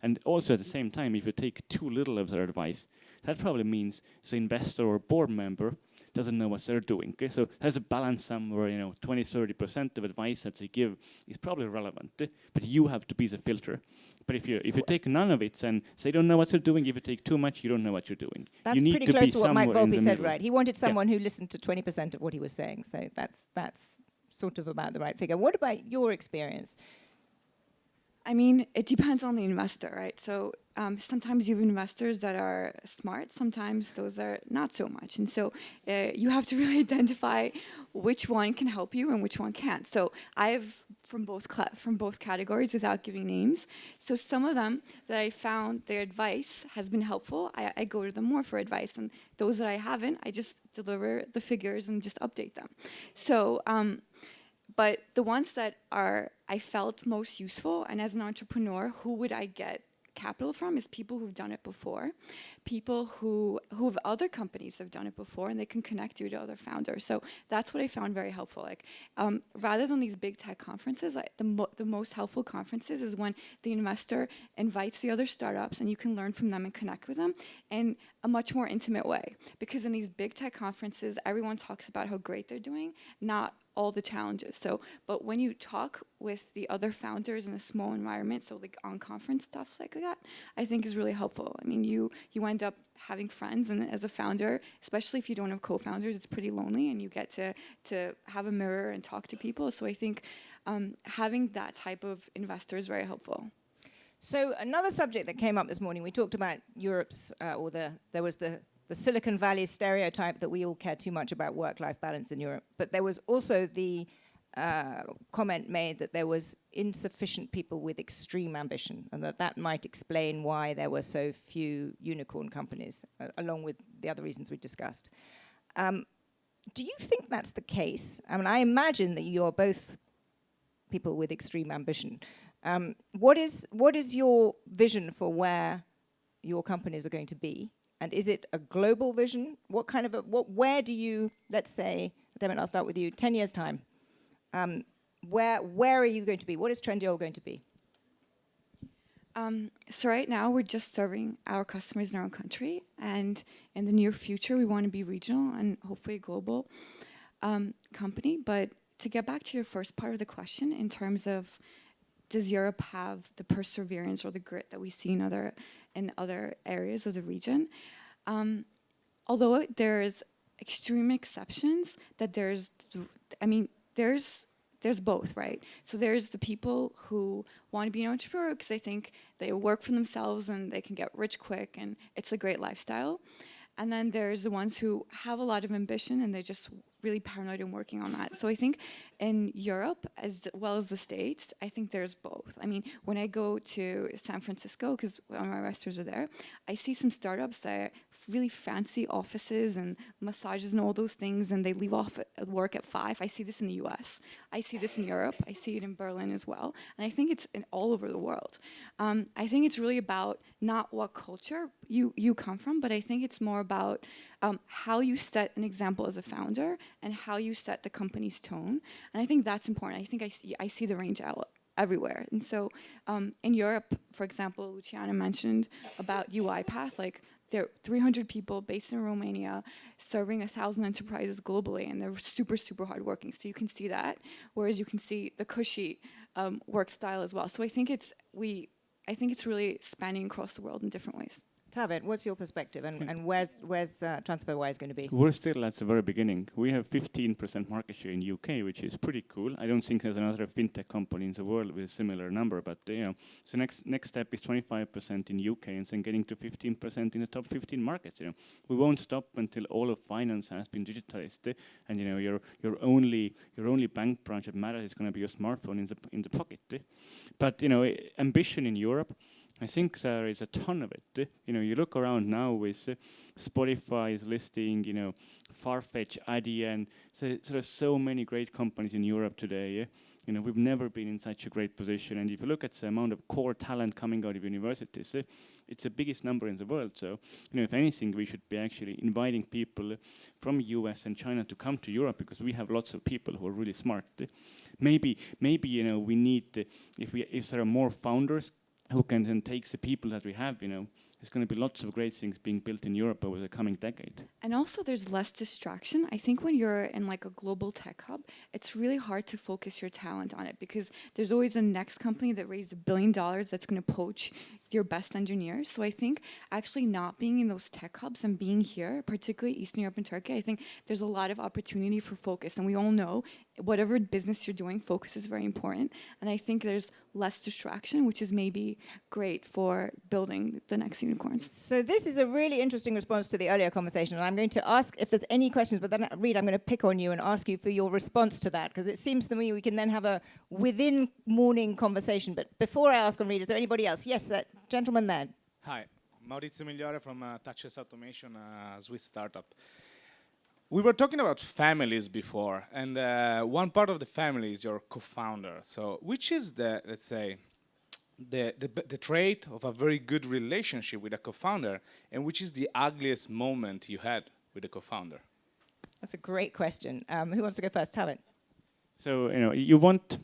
And also at the same time, if you take too little of their advice, that probably means the investor or board member doesn't know what they're doing. Okay? So there's a balance somewhere, 20, 30% of advice that they give is probably relevant, but you have to be the filter. But if you take none of it, then they don't know what they're doing. If you take too much, you don't know what you're doing. That's you need pretty to close be to what Mike somewhere in Volpe the said, middle. right? He wanted someone who listened to 20% of what he was saying. So that's sort of about the right figure. What about your experience? I mean, it depends on the investor, right? So sometimes you have investors that are smart, sometimes those are not so much. And so you have to really identify which one can help you and which one can't. So I have from both categories without giving names. So some of them that I found their advice has been helpful, I go to them more for advice. And those that I haven't, I just deliver the figures and just update them. So but the ones that I felt most useful, and as an entrepreneur, who would I get capital from is people who've done it before, people who have other companies have done it before, and they can connect you to other founders. So that's what I found very helpful. Like rather than these big tech conferences, the most helpful conferences is when the investor invites the other startups, and you can learn from them and connect with them in a much more intimate way. Because in these big tech conferences, everyone talks about how great they're doing, not all the challenges. So, but when you talk with the other founders in a small environment, so like on conference stuff like that, I think is really helpful. I mean, you end up having friends, and as a founder, especially if you don't have co-founders, it's pretty lonely, and you get to have a mirror and talk to people. So I think having that type of investor is very helpful. So another subject that came up this morning, we talked about Europe's, there was the Silicon Valley stereotype that we all care too much about work-life balance in Europe. But there was also the comment made that there was insufficient people with extreme ambition, and that might explain why there were so few unicorn companies, along with the other reasons we discussed. Do you think that's the case? I mean, I imagine that you're both people with extreme ambition. What is your vision for where your companies are going to be? And is it a global vision? What kind of where do you, let's say, Demet, I'll start with you, 10 years time, where are you going to be? What is Trendyol going to be? So right now we're just serving our customers in our own country, and in the near future we want to be regional and hopefully a global company. But to get back to your first part of the question, in terms of does Europe have the perseverance or the grit that we see in other areas of the region? Although there's extreme exceptions, that there's both, right? So there's the people who want to be an entrepreneur because they think they work for themselves and they can get rich quick and it's a great lifestyle. And then there's the ones who have a lot of ambition and they're just really paranoid and working on that. So I think in Europe, as well as the States, I think there's both. I mean, when I go to San Francisco, because my investors are there, I see some startups that are really fancy offices and massages and all those things, and they leave off at work at 5. I see this in the US. I see this in Europe. I see it in Berlin as well. And I think it's all over the world. I think it's really about not what culture you come from, but I think it's more about how you set an example as a founder and how you set the company's tone. And I think that's important. I think I see the range out everywhere. And so in Europe, for example, Luciana mentioned about UiPath, like there are 300 people based in Romania serving 1,000 enterprises globally, and they're super, super hardworking. So you can see that, whereas you can see the cushy work style as well. So I think it's really spanning across the world in different ways. Tavit, what's your perspective, and where's TransferWise going to be? We're still at the very beginning. We have 15% market share in UK, which is pretty cool. I don't think there's another fintech company in the world with a similar number, but the next step is 25% in UK, and then getting to 15% in the top 15 markets. We won't stop until all of finance has been digitized, and your only bank branch that matters is going to be your smartphone in the pocket. But ambition in Europe, I think there is a ton of it. You look around now with Spotify is listing, Farfetch, IDN. So there's so many great companies in Europe today. We've never been in such a great position. And if you look at the amount of core talent coming out of universities, it's the biggest number in the world. So, if anything, we should be actually inviting people from US and China to come to Europe because we have lots of people who are really smart. Maybe we need, if there are more founders who can then take the people that we have, there's going to be lots of great things being built in Europe over the coming decade. And also there's less distraction. I think when you're in like a global tech hub, it's really hard to focus your talent on it because there's always the next company that raised $1 billion that's going to poach your best engineers. So I think actually not being in those tech hubs and being here, particularly Eastern Europe and Turkey, I think there's a lot of opportunity for focus. And we all know whatever business you're doing, focus is very important. And I think there's less distraction, which is maybe great for building the next unicorns. So this is a really interesting response to the earlier conversation. And I'm going to ask if there's any questions, but then, Reid, I'm going to pick on you and ask you for your response to that, because it seems to me we can then have a within morning conversation. But before I ask on Reid, is there anybody else? Yes, that gentleman there. Hi, Maurizio Migliore from Touchless Automation, a Swiss startup. We were talking about families before, and one part of the family is your co-founder. So which is the, let's say, the trait of a very good relationship with a co-founder, and which is the ugliest moment you had with a co-founder? That's a great question. Who wants to go first? Have it. So you want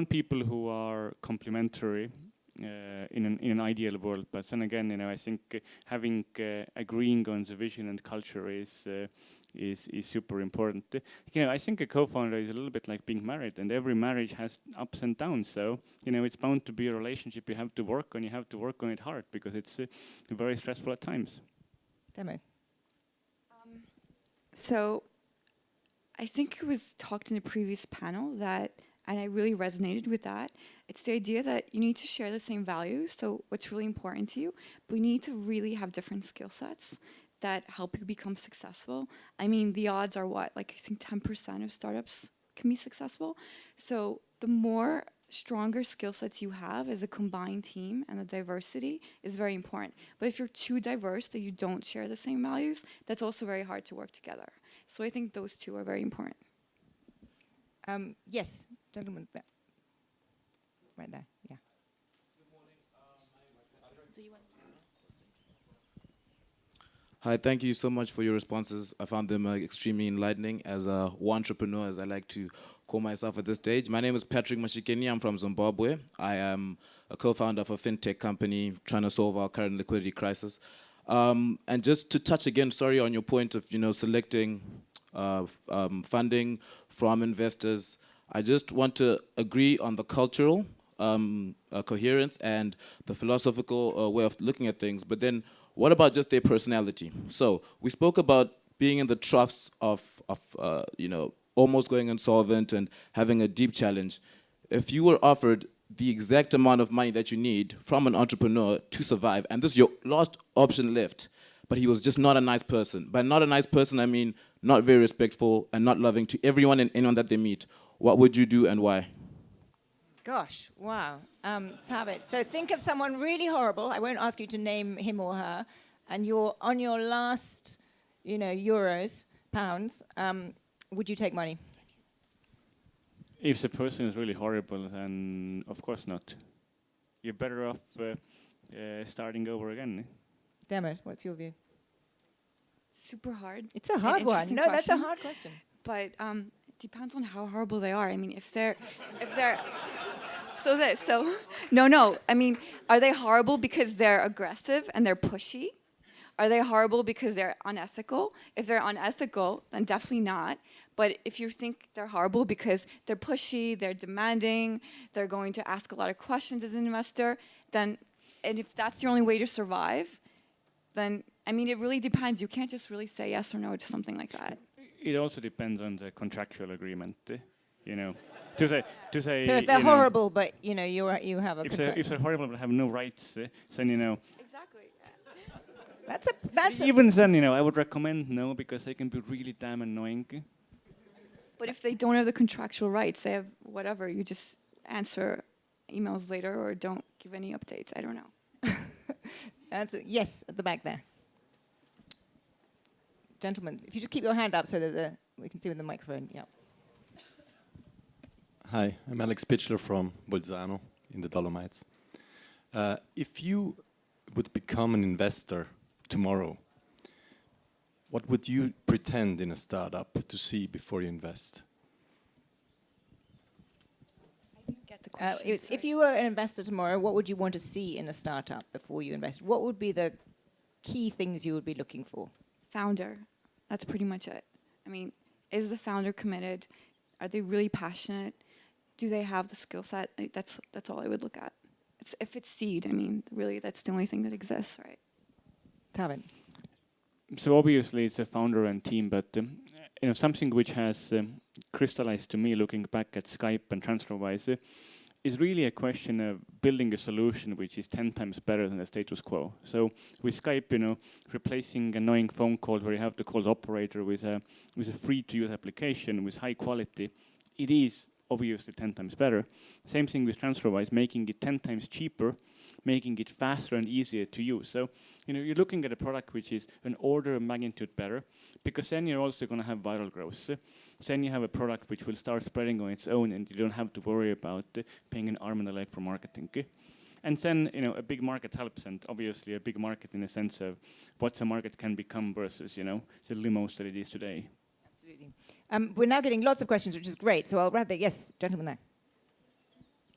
people who are complementary in an ideal world, but then again, I think having agreeing on the vision and culture is super important. I think a co-founder is a little bit like being married, and every marriage has ups and downs. So it's bound to be a relationship you have to work on. You have to work on it hard because it's very stressful at times. Demo. So I think it was talked in a previous panel that, and I really resonated with that, it's the idea that you need to share the same values, so what's really important to you, but you need to really have different skill sets that help you become successful. I mean, the odds are what? Like, I think 10% of startups can be successful. So the more stronger skill sets you have as a combined team, and the diversity is very important. But if you're too diverse that you don't share the same values, that's also very hard to work together. So I think those two are very important. Yes, gentleman there. Right there, yeah. Hi, thank you so much for your responses. I found them extremely enlightening as a entrepreneur, as I like to call myself at this stage. My name is Patrick Mashikeni. I'm from Zimbabwe. I am a co-founder of a fintech company trying to solve our current liquidity crisis. And just to touch again, sorry, on your point of selecting funding from investors, I just want to agree on the cultural coherence and the philosophical way of looking at things. But then, what about just their personality? So we spoke about being in the troughs of almost going insolvent and having a deep challenge. If you were offered the exact amount of money that you need from an entrepreneur to survive, and this is your last option left, but he was just not a nice person. By not a nice person, I mean not very respectful and not loving to everyone and anyone that they meet. What would you do and why? Gosh, wow. Let's have it. So think of someone really horrible. I won't ask you to name him or her. And you're on your last, euros, pounds. Would you take money? If the person is really horrible, then of course not. You're better off starting over again. Demet, what's your view? Super hard. It's a hard one. No, that's a hard question. But it depends on how horrible they are. I mean, if they're no. I mean, are they horrible because they're aggressive and they're pushy? Are they horrible because they're unethical? If they're unethical, then definitely not. But if you think they're horrible because they're pushy, they're demanding, they're going to ask a lot of questions as an investor, then, and if that's the only way to survive, then, I mean, it really depends. You can't just really say yes or no to something like that. It also depends on the contractual agreement, To say. So if they're horrible, but you have a contract. If they're horrible but have no rights, then Exactly. That's even then, I would recommend no, because they can be really damn annoying. But if they don't have the contractual rights, they have whatever. You just answer emails later or don't give any updates. I don't know. Answer yes at the back there. Gentlemen, if you just keep your hand up so that we can see with the microphone. Yeah. Hi, I'm Alex Pitchler from Bolzano in the Dolomites. If you would become an investor tomorrow, what would you pretend in a startup to see before you invest? I didn't get the question. If you were an investor tomorrow, what would you want to see in a startup before you invest? What would be the key things you would be looking for? Founder. That's pretty much it. I mean, is the founder committed? Are they really passionate? Do they have the skill set? Like, that's all I would look at. If it's seed, I mean, really, that's the only thing that exists, right? Tavin. So obviously it's a founder and team, but something which has crystallized to me looking back at Skype and TransferWise is really a question of building a solution which is 10 times better than the status quo. So with Skype, replacing annoying phone calls where you have to call the operator with a free-to-use application with high quality, it is obviously 10 times better. Same thing with TransferWise, making it 10 times cheaper, making it faster and easier to use. So, you're looking at a product which is an order of magnitude better, because then you're also going to have viral growth. Then you have a product which will start spreading on its own, and you don't have to worry about paying an arm and a leg for marketing. And then, a big market helps, and obviously a big market in the sense of what a market can become versus, the limos that it is today. Absolutely. We're now getting lots of questions, which is great. So I'll wrap there. Yes, gentleman there.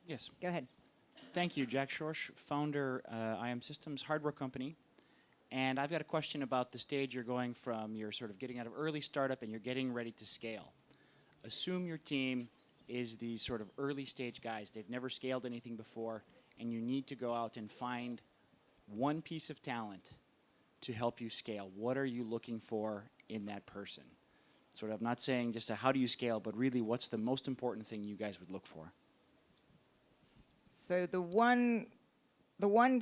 Yes. Go ahead. Thank you, Jack Schorsch, founder, IM Systems hardware company. And I've got a question about the stage you're going from. You're sort of getting out of early startup and you're getting ready to scale. Assume your team is these sort of early stage guys. They've never scaled anything before, and you need to go out and find one piece of talent to help you scale. What are you looking for in that person? Sort of not saying just how do you scale, but really what's the most important thing you guys would look for? So the one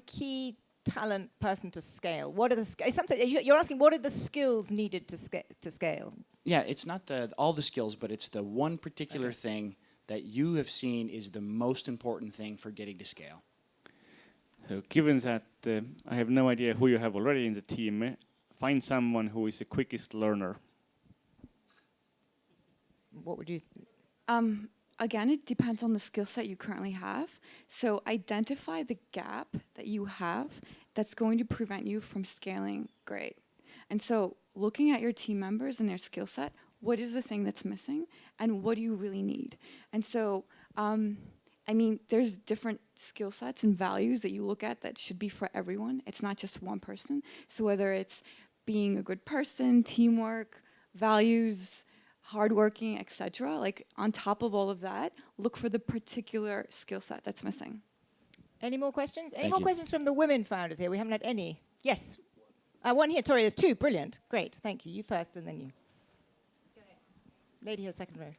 key talent person to scale. What are the you're asking what are the skills needed to scale? Yeah, it's not all the skills, but it's the one particular thing that you have seen is the most important thing for getting to scale. So given that I have no idea who you have already in the team, find someone who is the quickest learner. What would you? Again, it depends on the skill set you currently have. So identify the gap that you have that's going to prevent you from scaling great. And so looking at your team members and their skill set, what is the thing that's missing and what do you really need? And so, there's different skill sets and values that you look at that should be for everyone. It's not just one person. So whether it's being a good person, teamwork, values, hardworking, etc. Like on top of all of that, look for the particular skill set that's missing. Any more questions? Any Thank more you. questions from the women founders here? We haven't had any. Yes. One here. Sorry, there's two. Brilliant. Great. Thank you. You first and then you. Go ahead. Lady here, second row.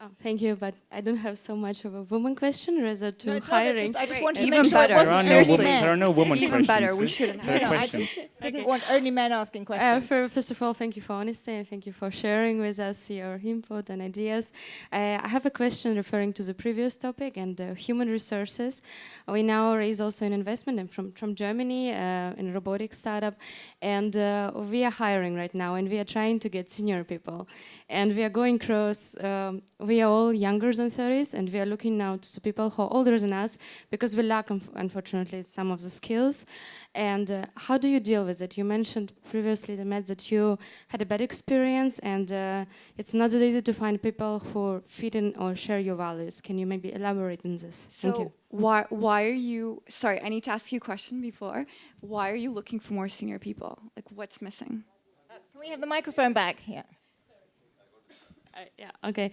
Oh, thank you, but I don't have so much of a woman question, rather to No, it's not that, hiring. I just wanted to Even make sure better. it wasn't There are no woman questions. Even better, we shouldn't There are have. I questions. just didn't want only men asking questions. First of all, thank you for honesty and thank you for sharing with us your input and ideas. I have a question referring to the previous topic and human resources. We now raise also an investment from Germany in a robotics startup, and we are hiring right now, and we are trying to get senior people, and we are going across. We are all younger than 30s, and we are looking now to the people who are older than us because we lack, unfortunately, some of the skills. And how do you deal with it? You mentioned previously, Matt, that you had a bad experience, and it's not that easy to find people who fit in or share your values. Can you maybe elaborate on this? Thank you. So why are you, sorry, I need to ask you a question before. Why are you looking for more senior people? Like, what's missing? Can we have the microphone back? Yeah. Yeah. Okay.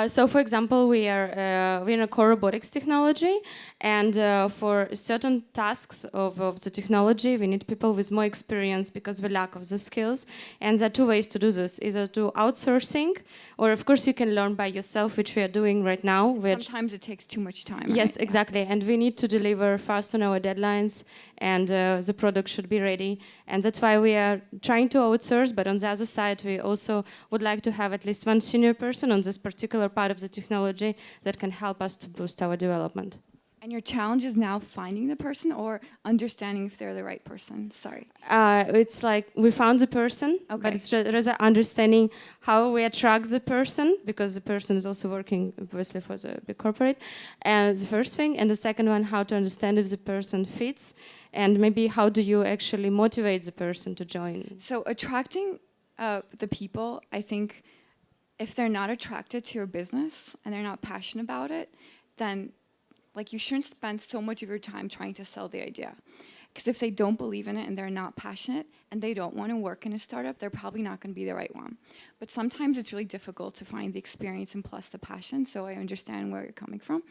So, for example, we're in a core robotics technology, and for certain tasks of the technology, we need people with more experience because we lack of the skills. And there are two ways to do this: either to outsourcing, or of course you can learn by yourself, which we are doing right now. Sometimes it takes too much time. Yes, right? exactly. And we need to deliver fast on our deadlines, and the product should be ready. And that's why we are trying to outsource, but on the other side, we also would like to have at least one senior person on this particular part of the technology that can help us to boost our development. And your challenge is now finding the person or understanding if they're the right person? Sorry. It's like we found the person, but it's rather understanding how we attract the person, because the person is also working obviously for the big corporate. And the first thing, and the second one, how to understand if the person fits, and maybe how do you actually motivate the person to join. So attracting the people, I think, if they're not attracted to your business and they're not passionate about it, then Like, you shouldn't spend so much of your time trying to sell the idea. Because if they don't believe in it and they're not passionate and they don't want to work in a startup, they're probably not going to be the right one. But sometimes it's really difficult to find the experience and plus the passion, so I understand where you're coming from.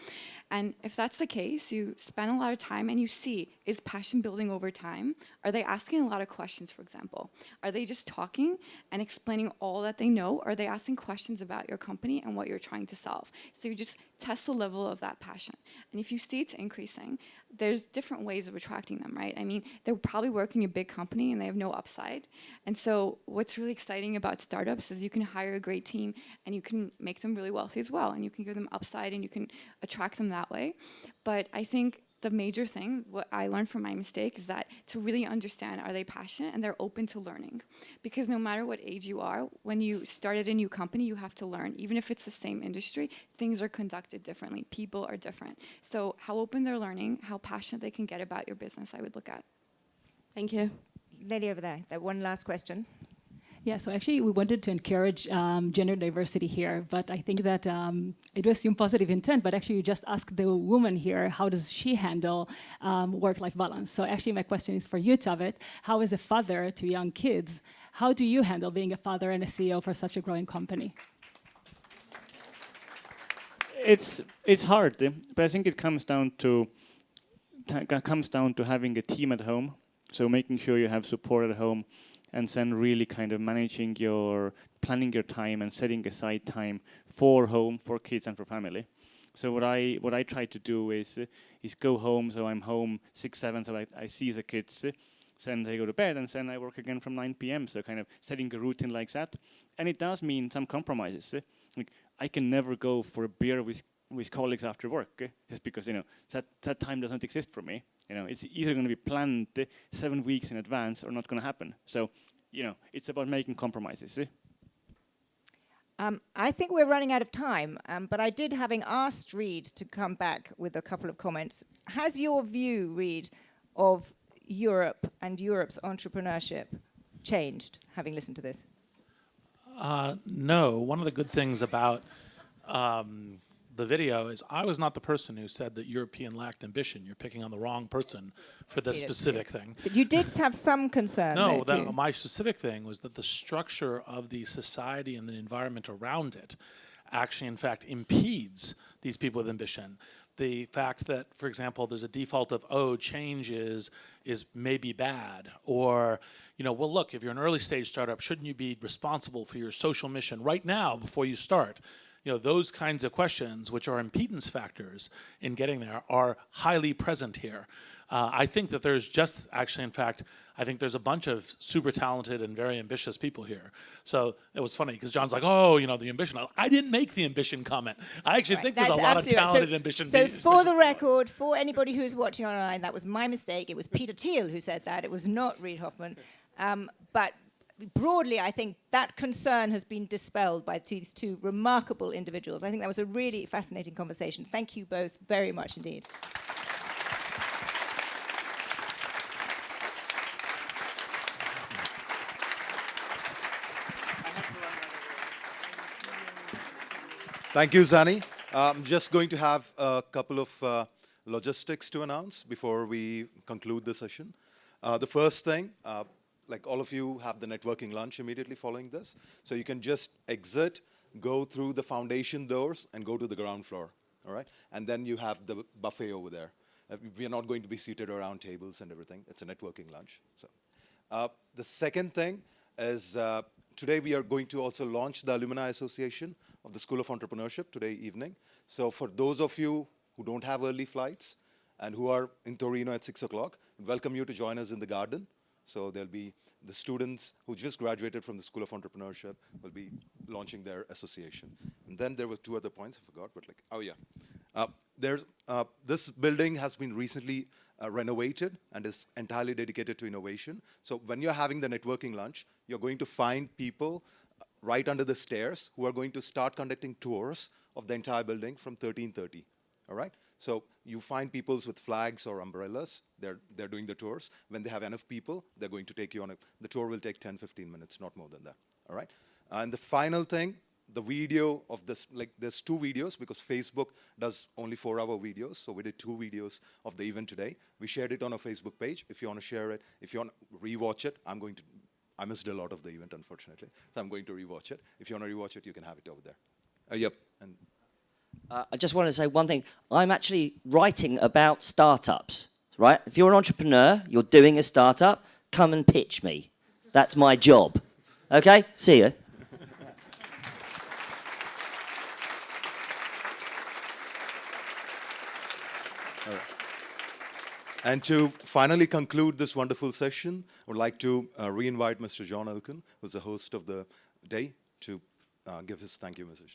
And if that's the case, you spend a lot of time and you see, is passion building over time? Are they asking a lot of questions, for example? Are they just talking and explaining all that they know? Or are they asking questions about your company and what you're trying to solve? So you just test the level of that passion. And if you see it's increasing, there's different ways of attracting them, right? I mean, they're probably working in a big company and they have no upside. And so what's really exciting about startups is you can hire a great team and you can make them really wealthy as well. And you can give them upside and you can attract them that way. But I think the major thing, what I learned from my mistake, is that to really understand, are they passionate and they're open to learning? Because no matter what age you are, when you start at a new company, you have to learn. Even if it's the same industry, things are conducted differently. People are different. So how open they're learning, how passionate they can get about your business, I would look at. Thank you. Lady over there, that one last question. Yeah, so actually we wanted to encourage gender diversity here, but I think that it was assumed positive intent, but actually you just asked the woman here, how does she handle work-life balance? So actually my question is for you, Tavet, how as a father to young kids, how do you handle being a father and a CEO for such a growing company? It's hard, but I think it comes down to having a team at home, so making sure you have support at home, and then really kind of planning your time and setting aside time for home, for kids, and for family. So what I try to do is go home, so I'm home 6, 7, so I see the kids, then I go to bed, and then I work again from 9 p.m. So kind of setting a routine like that, and it does mean some compromises. Like I can never go for a beer with colleagues after work, just because that time doesn't exist for me. It's either going to be planned 7 weeks in advance or not going to happen. So, it's about making compromises. I think we're running out of time, but I did, having asked Reid to come back with a couple of comments, has your view, Reid, of Europe and Europe's entrepreneurship changed, having listened to this? No. One of the good things about the video is I was not the person who said that European lacked ambition. You're picking on the wrong person for this specific thing. But you did have some concern. No, my specific thing was that the structure of the society and the environment around it actually, in fact, impedes these people with ambition. The fact that, for example, there's a default of, change is maybe bad, or, well, look, if you're an early stage startup, shouldn't you be responsible for your social mission right now before you start? Those kinds of questions, which are impedance factors in getting there, are highly present here. I think that there's I think there's a bunch of super talented and very ambitious people here. So it was funny because John's like, the ambition. I didn't make the ambition comment. I actually think there's a lot of talented ambition. So for the record, for anybody who's watching online, that was my mistake. It was Peter Thiel who said that. It was not Reid Hoffman. But broadly, I think that concern has been dispelled by these two remarkable individuals. I think that was a really fascinating conversation. Thank you both very much indeed. Thank you, Zani. I'm just going to have a couple of logistics to announce before we conclude the session. The first thing, like all of you have the networking lunch immediately following this. So you can just exit, go through the foundation doors, and go to the ground floor, all right? And then you have the buffet over there. We are not going to be seated around tables and everything. It's a networking lunch. So, the second thing is today we are going to also launch the Alumni Association of the School of Entrepreneurship today evening. So for those of you who don't have early flights and who are in Torino at 6 o'clock, we welcome you to join us in the garden. So there'll be the students who just graduated from the School of Entrepreneurship will be launching their association. And then there were 2 other points I forgot, but this building has been recently renovated and is entirely dedicated to innovation. So when you're having the networking lunch, you're going to find people right under the stairs who are going to start conducting tours of the entire building from 13:30, all right? So you find people with flags or umbrellas, they're doing the tours. When they have enough people, they're going to take you on the tour will take 10, 15 minutes, not more than that, all right? And the final thing the video of this, like there's 2 videos because Facebook does only 4-hour videos. So we did 2 videos of the event today. We shared it on our Facebook page. If you want to share it, if you want to rewatch it, I missed a lot of the event, unfortunately. So I'm going to rewatch it. If you want to rewatch it, you can have it over there. Yep. And I just want to say one thing. I'm actually writing about startups, right? If you're an entrepreneur, you're doing a startup, come and pitch me. That's my job. Okay? See you. And to finally conclude this wonderful session, I would like to re-invite Mr. John Elkin, who's the host of the day, to give his thank you message.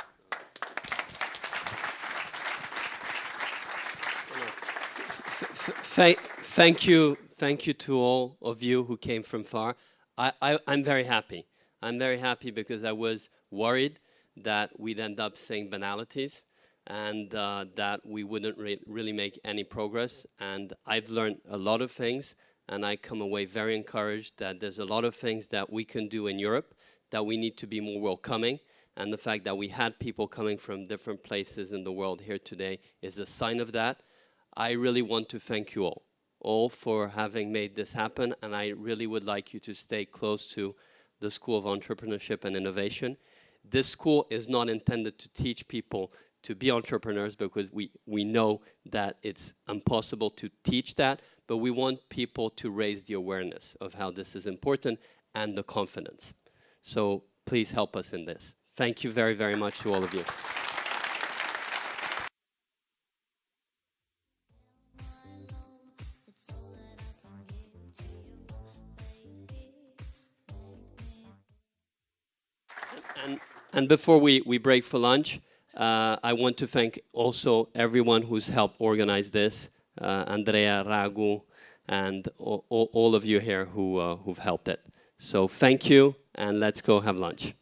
Thank you to all of you who came from far. I'm very happy. I'm very happy because I was worried that we'd end up saying banalities and that we wouldn't really make any progress. And I've learned a lot of things, and I come away very encouraged that there's a lot of things that we can do in Europe, that we need to be more welcoming. And the fact that we had people coming from different places in the world here today is a sign of that. I really want to thank you all for having made this happen, and I really would like you to stay close to the School of Entrepreneurship and Innovation. This school is not intended to teach people to be entrepreneurs, because we know that it's impossible to teach that, but we want people to raise the awareness of how this is important and the confidence. So please help us in this. Thank you very, very much to all of you. And before we break for lunch, I want to thank also everyone who's helped organize this, Andrea, Raghu, and all of you here who've helped it. So thank you, and let's go have lunch.